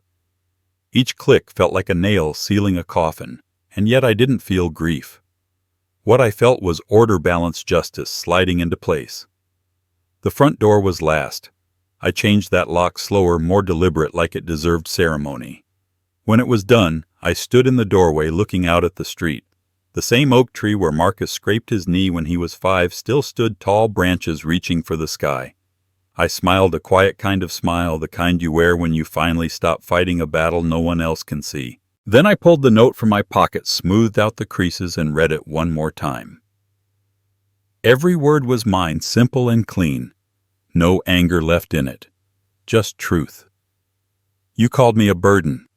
Each click felt like a nail sealing a coffin, and yet I didn't feel grief. What I felt was order, balance, justice sliding into place. The front door was last. I changed that lock slower, more deliberate, like it deserved ceremony. When it was done, I stood in the doorway looking out at the street. The same oak tree where Marcus scraped his knee when he was 5 still stood, tall branches reaching for the sky. I smiled, a quiet kind of smile, the kind you wear when you finally stop fighting a battle no one else can see. Then I pulled the note from my pocket, smoothed out the creases, and read it one more time. Every word was mine, simple and clean. No anger left in it. Just truth. You called me a burden.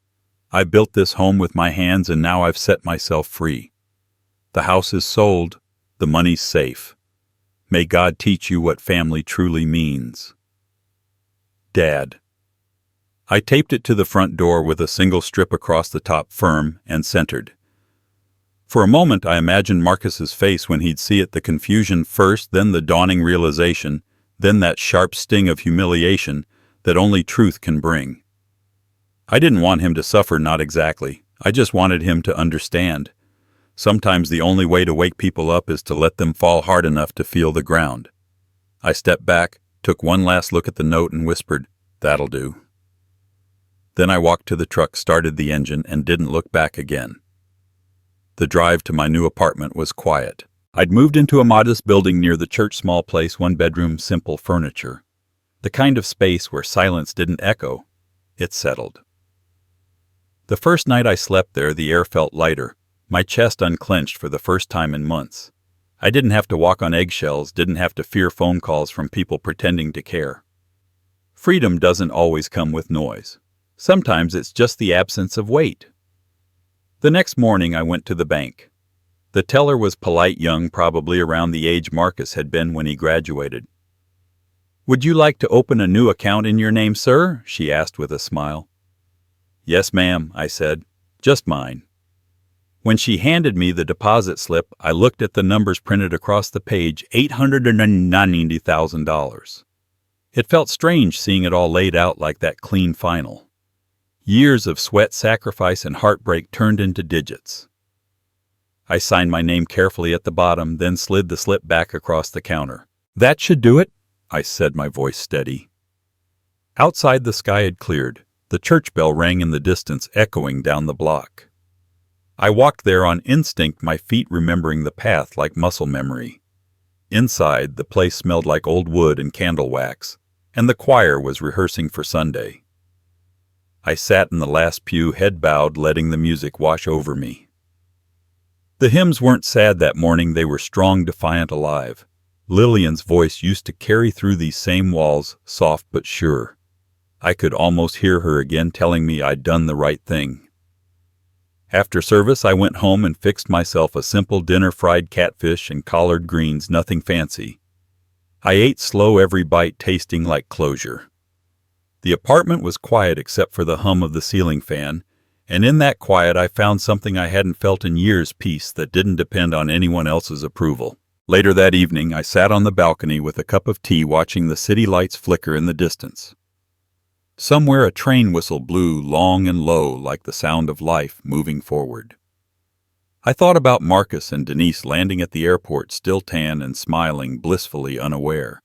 I built this home with my hands, and now I've set myself free. The house is sold. The money's safe. May God teach you what family truly means. Dad. I taped it to the front door with a single strip across the top, firm and centered. For a moment I imagined Marcus's face when he'd see it, the confusion first, then the dawning realization, then that sharp sting of humiliation that only truth can bring. I didn't want him to suffer, not exactly. I just wanted him to understand. Sometimes the only way to wake people up is to let them fall hard enough to feel the ground. I stepped back, took one last look at the note, and whispered, "That'll do." Then I walked to the truck, started the engine, and didn't look back again. The drive to my new apartment was quiet. I'd moved into a modest building near the church, small place, 1 bedroom, simple furniture. The kind of space where silence didn't echo. It settled. The first night I slept there, the air felt lighter. My chest unclenched for the first time in months. I didn't have to walk on eggshells, didn't have to fear phone calls from people pretending to care. Freedom doesn't always come with noise. Sometimes it's just the absence of weight. The next morning I went to the bank. The teller was polite, young, probably around the age Marcus had been when he graduated. "Would you like to open a new account in your name, sir?" she asked with a smile. "Yes, ma'am," I said. "Just mine." When she handed me the deposit slip, I looked at the numbers printed across the page, $890,000. It felt strange seeing it all laid out like that, clean final. Years of sweat, sacrifice, and heartbreak turned into digits. I signed my name carefully at the bottom, then slid the slip back across the counter. "That should do it," I said, my voice steady. Outside, the sky had cleared. The church bell rang in the distance, echoing down the block. I walked there on instinct, my feet remembering the path like muscle memory. Inside, the place smelled like old wood and candle wax, and the choir was rehearsing for Sunday. I sat in the last pew, head bowed, letting the music wash over me. The hymns weren't sad that morning, they were strong, defiant, alive. Lillian's voice used to carry through these same walls, soft but sure. I could almost hear her again, telling me I'd done the right thing. After service, I went home and fixed myself a simple dinner, fried catfish and collard greens, nothing fancy. I ate slow, every bite tasting like closure. The apartment was quiet except for the hum of the ceiling fan, And in that quiet, I found something I hadn't felt in years: peace that didn't depend on anyone else's approval. Later that evening, I sat on the balcony with a cup of tea watching the city lights flicker in the distance. Somewhere a train whistle blew long and low, like the sound of life moving forward. I thought about Marcus and Denise landing at the airport, still tan and smiling, blissfully unaware.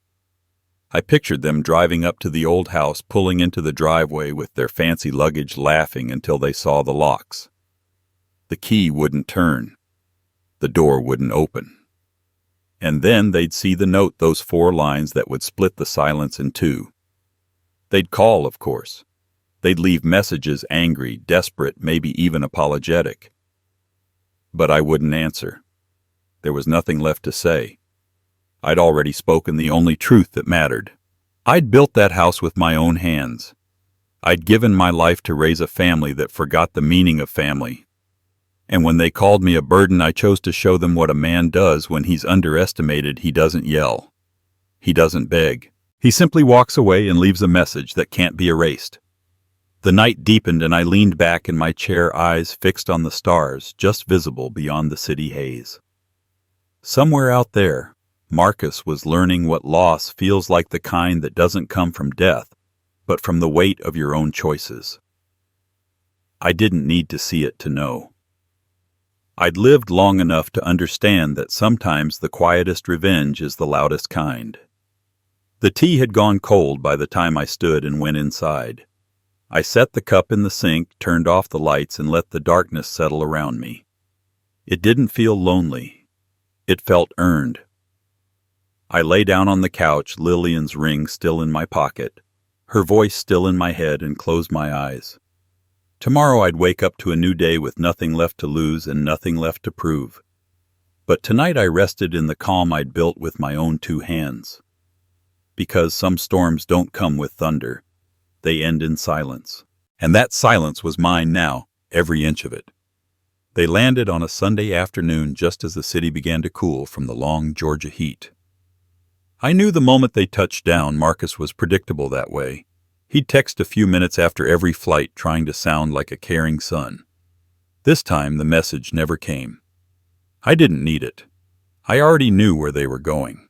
I pictured them driving up to the old house, pulling into the driveway with their fancy luggage, laughing until they saw the locks. The key wouldn't turn. The door wouldn't open. And then they'd see the note, those 4 lines that would split the silence in 2. They'd call, of course. They'd leave messages, angry, desperate, maybe even apologetic. But I wouldn't answer. There was nothing left to say. I'd already spoken the only truth that mattered. I'd built that house with my own hands. I'd given my life to raise a family that forgot the meaning of family. And when they called me a burden, I chose to show them what a man does when he's underestimated. He doesn't yell. He doesn't beg. He simply walks away and leaves a message that can't be erased. The night deepened and I leaned back in my chair, eyes fixed on the stars, just visible beyond the city haze. Somewhere out there, Marcus was learning what loss feels like, the kind that doesn't come from death, but from the weight of your own choices. I didn't need to see it to know. I'd lived long enough to understand that sometimes the quietest revenge is the loudest kind. The tea had gone cold by the time I stood and went inside. I set the cup in the sink, turned off the lights, and let the darkness settle around me. It didn't feel lonely. It felt earned. I lay down on the couch, Lillian's ring still in my pocket, her voice still in my head, and closed my eyes. Tomorrow I'd wake up to a new day with nothing left to lose and nothing left to prove. But tonight I rested in the calm I'd built with my own 2 hands. Because some storms don't come with thunder. They end in silence. And that silence was mine now, every inch of it. They landed on a Sunday afternoon just as the city began to cool from the long Georgia heat. I knew the moment they touched down. Marcus was predictable that way. He'd text a few minutes after every flight, trying to sound like a caring son. This time the message never came. I didn't need it. I already knew where they were going.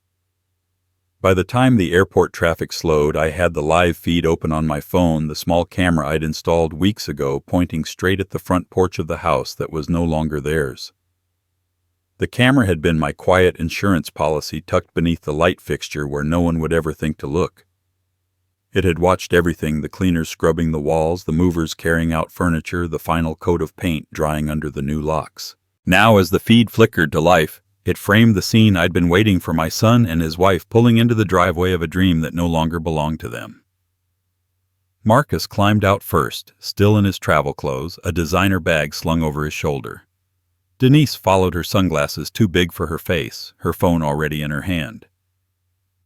By the time the airport traffic slowed, I had the live feed open on my phone, the small camera I'd installed weeks ago, pointing straight at the front porch of the house that was no longer theirs. The camera had been my quiet insurance policy, tucked beneath the light fixture where no one would ever think to look. It had watched everything: the cleaners scrubbing the walls, the movers carrying out furniture, the final coat of paint drying under the new locks. Now, as the feed flickered to life, it framed the scene I'd been waiting for: my son and his wife pulling into the driveway of a dream that no longer belonged to them. Marcus climbed out first, still in his travel clothes, a designer bag slung over his shoulder. Denise followed, her sunglasses too big for her face, her phone already in her hand.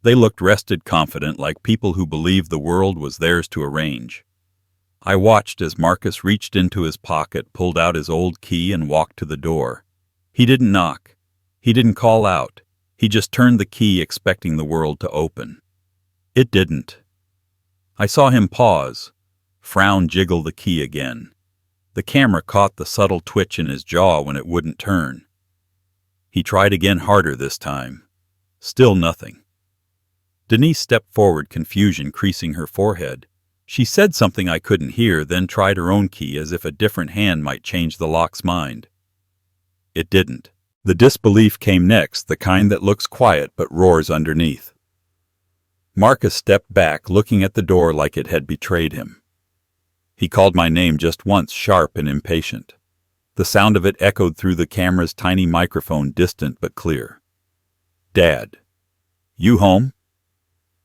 They looked rested, confident, like people who believed the world was theirs to arrange. I watched as Marcus reached into his pocket, pulled out his old key, and walked to the door. He didn't knock. He didn't call out. He just turned the key, expecting the world to open. It didn't. I saw him pause, frown, jiggle the key again. The camera caught the subtle twitch in his jaw when it wouldn't turn. He tried again, harder this time. Still nothing. Denise stepped forward, confusion creasing her forehead. She said something I couldn't hear, then tried her own key as if a different hand might change the lock's mind. It didn't. The disbelief came next, the kind that looks quiet but roars underneath. Marcus stepped back, looking at the door like it had betrayed him. He called my name just once, sharp and impatient. The sound of it echoed through the camera's tiny microphone, distant but clear. "Dad. You home?"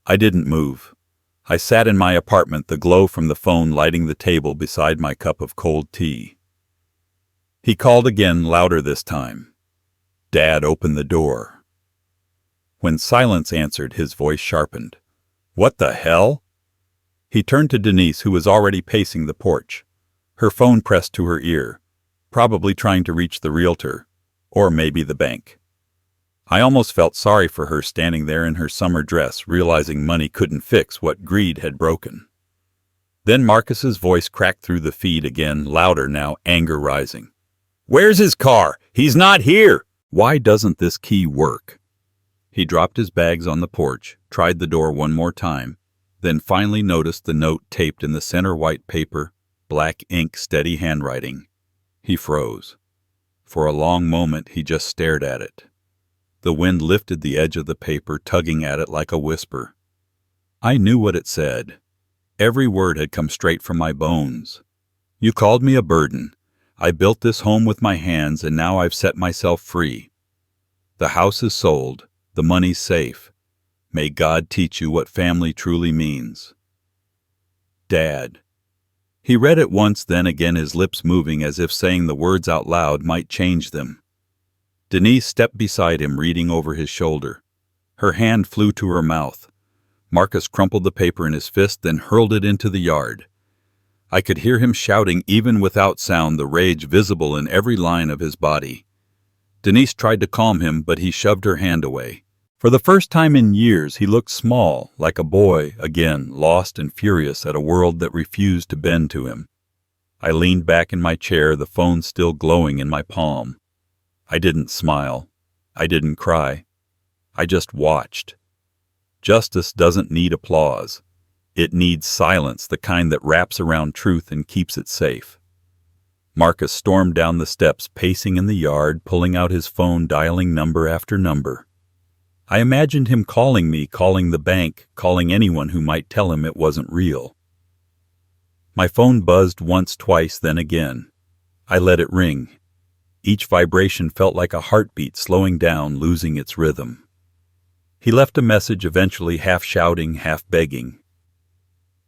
I didn't move. I sat in my apartment, the glow from the phone lighting the table beside my cup of cold tea. He called again, louder this time. "Dad, open the door." When silence answered, his voice sharpened. "What the hell?" He turned to Denise, who was already pacing the porch, her phone pressed to her ear, probably trying to reach the realtor, or maybe the bank. I almost felt sorry for her, standing there in her summer dress, realizing money couldn't fix what greed had broken. Then Marcus's voice cracked through the feed again, louder now, anger rising. "Where's his car? He's not here! Why doesn't this key work?" He dropped his bags on the porch, tried the door one more time, then finally noticed the note taped in the center white paper, black ink, steady handwriting. He froze. For a long moment he just stared at it. The wind lifted the edge of the paper, tugging at it like a whisper. I knew what it said. Every word had come straight from my bones. "You called me a burden. I built this home with my hands, and now I've set myself free. The house is sold. The money's safe. May God teach you what family truly means." Dad. He read it once, then again, his lips moving as if saying the words out loud might change them. Denise stepped beside him, reading over his shoulder. Her hand flew to her mouth. Marcus crumpled the paper in his fist, then hurled it into the yard. I could hear him shouting even without sound, the rage visible in every line of his body. Denise tried to calm him, but he shoved her hand away. For the first time in years, he looked small, like a boy, again, lost and furious at a world that refused to bend to him. I leaned back in my chair, the phone still glowing in my palm. I didn't smile. I didn't cry. I just watched. Justice doesn't need applause. It needs silence, the kind that wraps around truth and keeps it safe. Marcus stormed down the steps, pacing in the yard, pulling out his phone, dialing number after number. I imagined him calling me, calling the bank, calling anyone who might tell him it wasn't real. My phone buzzed once, twice, then again. I let it ring. Each vibration felt like a heartbeat slowing down, losing its rhythm. He left a message, eventually half shouting, half begging.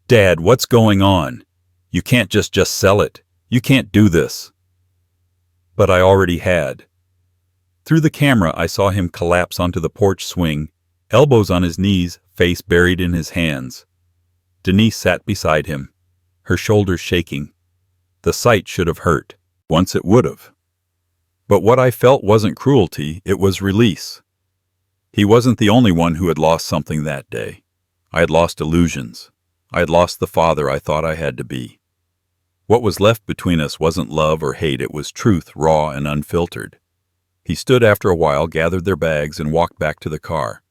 "Dad, what's going on? You can't just sell it. You can't do this." But I already had. Through the camera, I saw him collapse onto the porch swing, elbows on his knees, face buried in his hands. Denise sat beside him, her shoulders shaking. The sight should have hurt. Once it would have. But what I felt wasn't cruelty, it was release. He wasn't the only one who had lost something that day. I had lost illusions. I had lost the father I thought I had to be. What was left between us wasn't love or hate, it was truth, raw and unfiltered. He stood after a while, gathered their bags, and walked back to the car.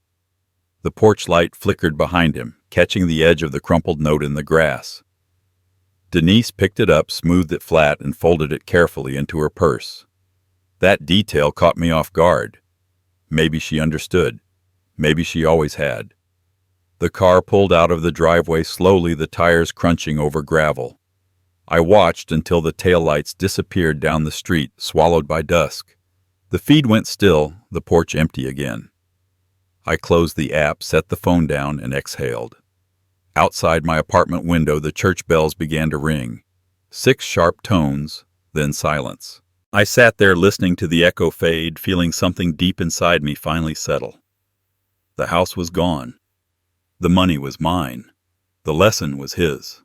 The porch light flickered behind him, catching the edge of the crumpled note in the grass. Denise picked it up, smoothed it flat, and folded it carefully into her purse. That detail caught me off guard. Maybe she understood. Maybe she always had. The car pulled out of the driveway slowly, the tires crunching over gravel. I watched until the taillights disappeared down the street, swallowed by dusk. The feed went still, the porch empty again. I closed the app, set the phone down, and exhaled. Outside my apartment window, the church bells began to ring. 6 sharp tones, then silence. I sat there listening to the echo fade, feeling something deep inside me finally settle. The house was gone. The money was mine. The lesson was his.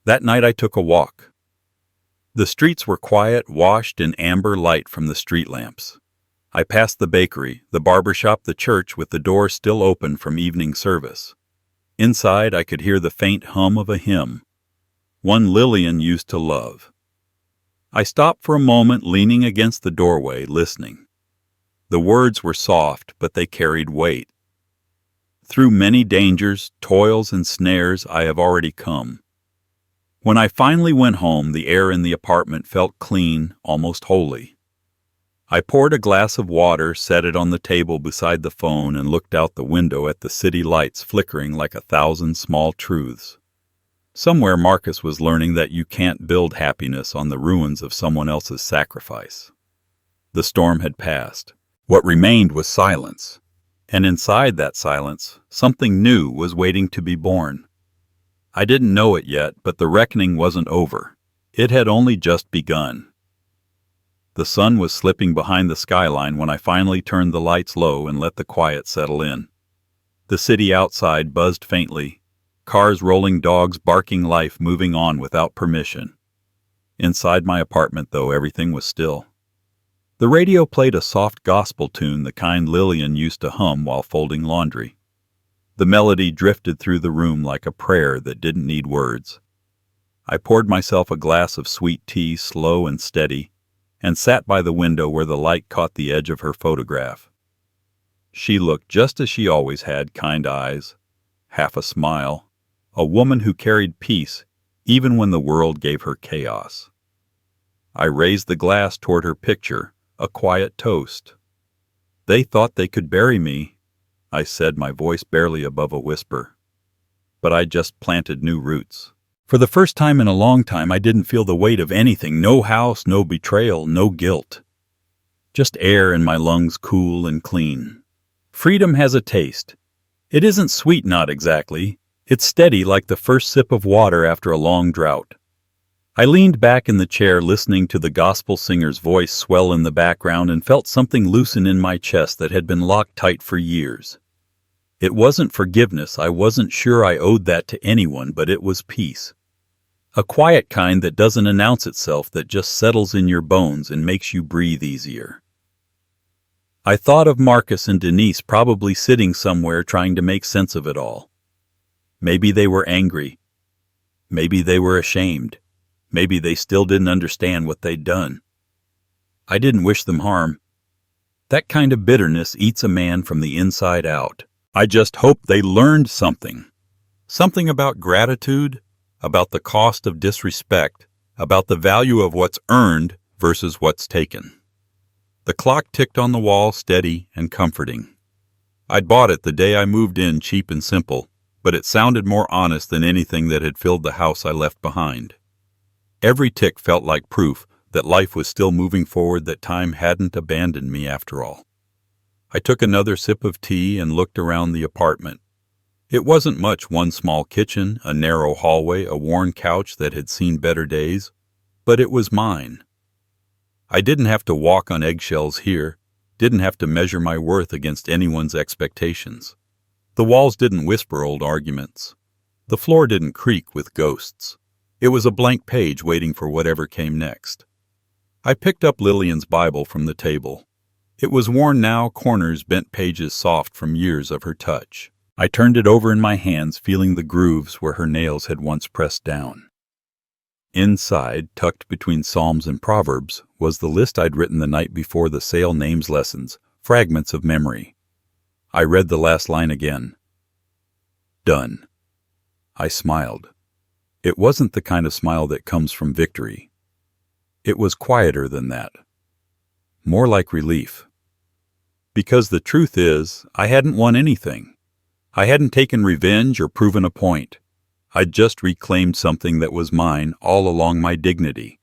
That night I took a walk. The streets were quiet, washed in amber light from the street lamps. I passed the bakery, the barber shop, the church with the door still open from evening service. Inside I could hear the faint hum of a hymn, one Lillian used to love. I stopped for a moment, leaning against the doorway, listening. The words were soft, but they carried weight. Through many dangers, toils, and snares I have already come. When I finally went home, the air in the apartment felt clean, almost holy. I poured a glass of water, set it on the table beside the phone, and looked out the window at the city lights flickering like 1,000 small truths. Somewhere Marcus was learning that you can't build happiness on the ruins of someone else's sacrifice. The storm had passed. What remained was silence. And inside that silence, something new was waiting to be born. I didn't know it yet, but the reckoning wasn't over. It had only just begun. The sun was slipping behind the skyline when I finally turned the lights low and let the quiet settle in. The city outside buzzed faintly. Cars rolling, dogs barking, life moving on without permission. Inside my apartment, though, everything was still. The radio played a soft gospel tune, the kind Lillian used to hum while folding laundry. The melody drifted through the room like a prayer that didn't need words. I poured myself a glass of sweet tea, slow and steady, and sat by the window where the light caught the edge of her photograph. She looked just as she always had, kind eyes, half a smile, a woman who carried peace even when the world gave her chaos. I raised the glass toward her picture, a quiet toast. They thought they could bury me, I said, my voice barely above a whisper. But I just planted new roots. For the first time in a long time, I didn't feel the weight of anything. No house, no betrayal, no guilt. Just air in my lungs, cool and clean. Freedom has a taste. It isn't sweet, not exactly. It's steady like the first sip of water after a long drought. I leaned back in the chair, listening to the gospel singer's voice swell in the background, and felt something loosen in my chest that had been locked tight for years. It wasn't forgiveness. I wasn't sure I owed that to anyone, but it was peace. A quiet kind that doesn't announce itself, that just settles in your bones and makes you breathe easier. I thought of Marcus and Denise probably sitting somewhere trying to make sense of it all. Maybe they were angry. Maybe they were ashamed. Maybe they still didn't understand what they'd done. I didn't wish them harm. That kind of bitterness eats a man from the inside out. I just hoped they learned something. Something about gratitude, about the cost of disrespect, about the value of what's earned versus what's taken. The clock ticked on the wall, steady and comforting. I'd bought it the day I moved in, cheap and simple, but it sounded more honest than anything that had filled the house I left behind. Every tick felt like proof that life was still moving forward, that time hadn't abandoned me after all. I took another sip of tea and looked around the apartment. It wasn't much, one small kitchen, a narrow hallway, a worn couch that had seen better days, but it was mine. I didn't have to walk on eggshells here, didn't have to measure my worth against anyone's expectations. The walls didn't whisper old arguments. The floor didn't creak with ghosts. It was a blank page waiting for whatever came next. I picked up Lillian's Bible from the table. It was worn now, corners, bent pages soft from years of her touch. I turned it over in my hands, feeling the grooves where her nails had once pressed down. Inside, tucked between Psalms and Proverbs, was the list I'd written the night before the Sale Names lessons, fragments of memory. I read the last line again. Done. I smiled. It wasn't the kind of smile that comes from victory. It was quieter than that. More like relief. Because the truth is, I hadn't won anything. I hadn't taken revenge or proven a point. I'd just reclaimed something that was mine all along, my dignity.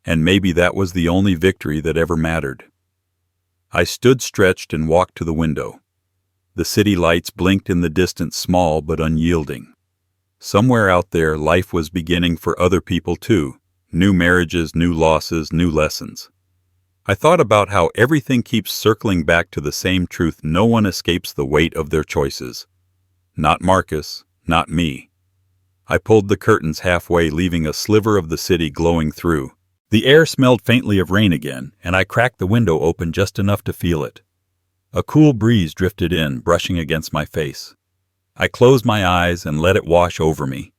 And maybe that was the only victory that ever mattered. I stood stretched and walked to the window. The city lights blinked in the distance, small but unyielding. Somewhere out there, life was beginning for other people too. New marriages, new losses, new lessons. I thought about how everything keeps circling back to the same truth: no one escapes the weight of their choices. Not Marcus, not me. I pulled the curtains halfway, leaving a sliver of the city glowing through. The air smelled faintly of rain again, and I cracked the window open just enough to feel it. A cool breeze drifted in, brushing against my face. I closed my eyes and let it wash over me.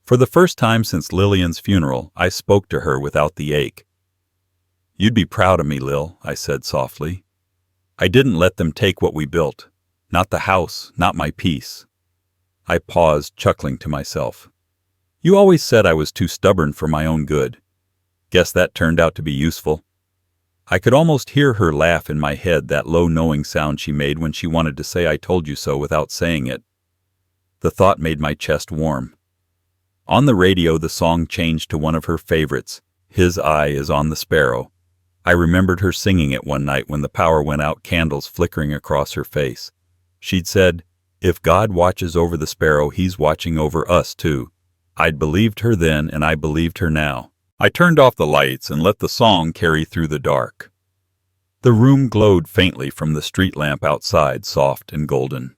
For the first time since Lillian's funeral, I spoke to her without the ache. "You'd be proud of me, Lil," I said softly. "I didn't let them take what we built. Not the house, not my peace." I paused, chuckling to myself. "You always said I was too stubborn for my own good. Guess that turned out to be useful." I could almost hear her laugh in my head, that low knowing sound she made when she wanted to say "I told you so" without saying it. The thought made my chest warm. On the radio, the song changed to one of her favorites, "His Eye is on the Sparrow." I remembered her singing it one night when the power went out, candles flickering across her face. She'd said, "If God watches over the sparrow, He's watching over us too." I'd believed her then, and I believed her now. I turned off the lights and let the song carry through the dark. The room glowed faintly from the street lamp outside, soft and golden.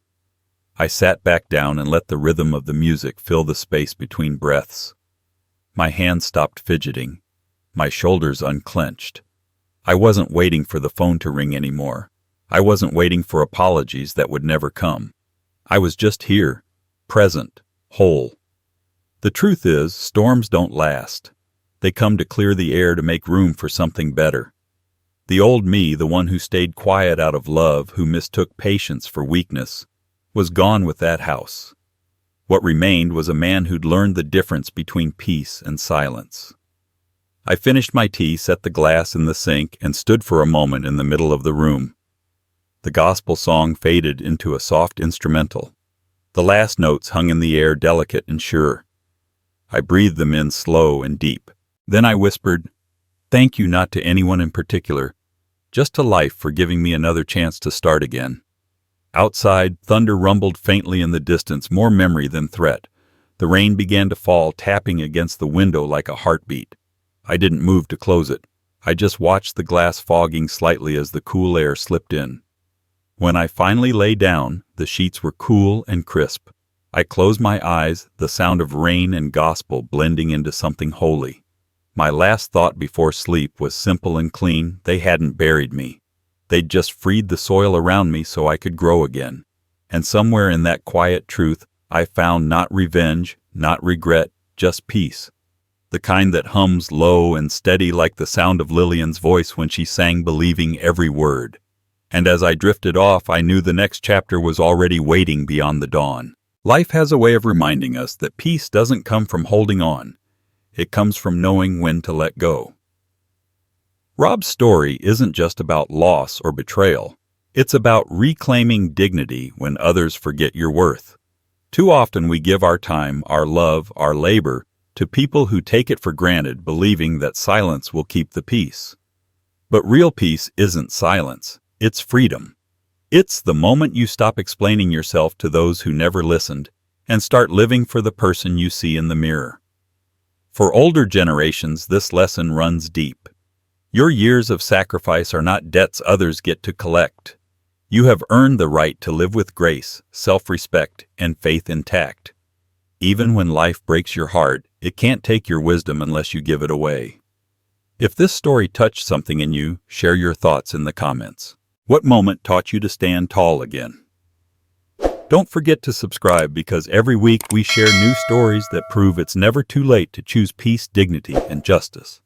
I sat back down and let the rhythm of the music fill the space between breaths. My hands stopped fidgeting. My shoulders unclenched. I wasn't waiting for the phone to ring anymore. I wasn't waiting for apologies that would never come. I was just here, present, whole. The truth is, storms don't last. They come to clear the air to make room for something better. The old me, the one who stayed quiet out of love, who mistook patience for weakness, was gone with that house. What remained was a man who'd learned the difference between peace and silence. I finished my tea, set the glass in the sink, and stood for a moment in the middle of the room. The gospel song faded into a soft instrumental. The last notes hung in the air, delicate and sure. I breathed them in slow and deep. Then I whispered, "Thank you, not to anyone in particular, just to life for giving me another chance to start again." Outside, thunder rumbled faintly in the distance, more memory than threat. The rain began to fall, tapping against the window like a heartbeat. I didn't move to close it. I just watched the glass fogging slightly as the cool air slipped in. When I finally lay down, the sheets were cool and crisp. I closed my eyes, the sound of rain and gospel blending into something holy. My last thought before sleep was simple and clean. They hadn't buried me. They'd just freed the soil around me so I could grow again. And somewhere in that quiet truth, I found not revenge, not regret, just peace. The kind that hums low and steady like the sound of Lillian's voice when she sang, believing every word. And as I drifted off, I knew the next chapter was already waiting beyond the dawn. Life has a way of reminding us that peace doesn't come from holding on. It comes from knowing when to let go. Rob's story isn't just about loss or betrayal. It's about reclaiming dignity when others forget your worth. Too often we give our time, our love, our labor to people who take it for granted, believing that silence will keep the peace. But real peace isn't silence. It's freedom. It's the moment you stop explaining yourself to those who never listened and start living for the person you see in the mirror. For older generations, this lesson runs deep. Your years of sacrifice are not debts others get to collect. You have earned the right to live with grace, self-respect, and faith intact. Even when life breaks your heart, it can't take your wisdom unless you give it away. If this story touched something in you, share your thoughts in the comments. What moment taught you to stand tall again? Don't forget to subscribe, because every week we share new stories that prove it's never too late to choose peace, dignity, and justice.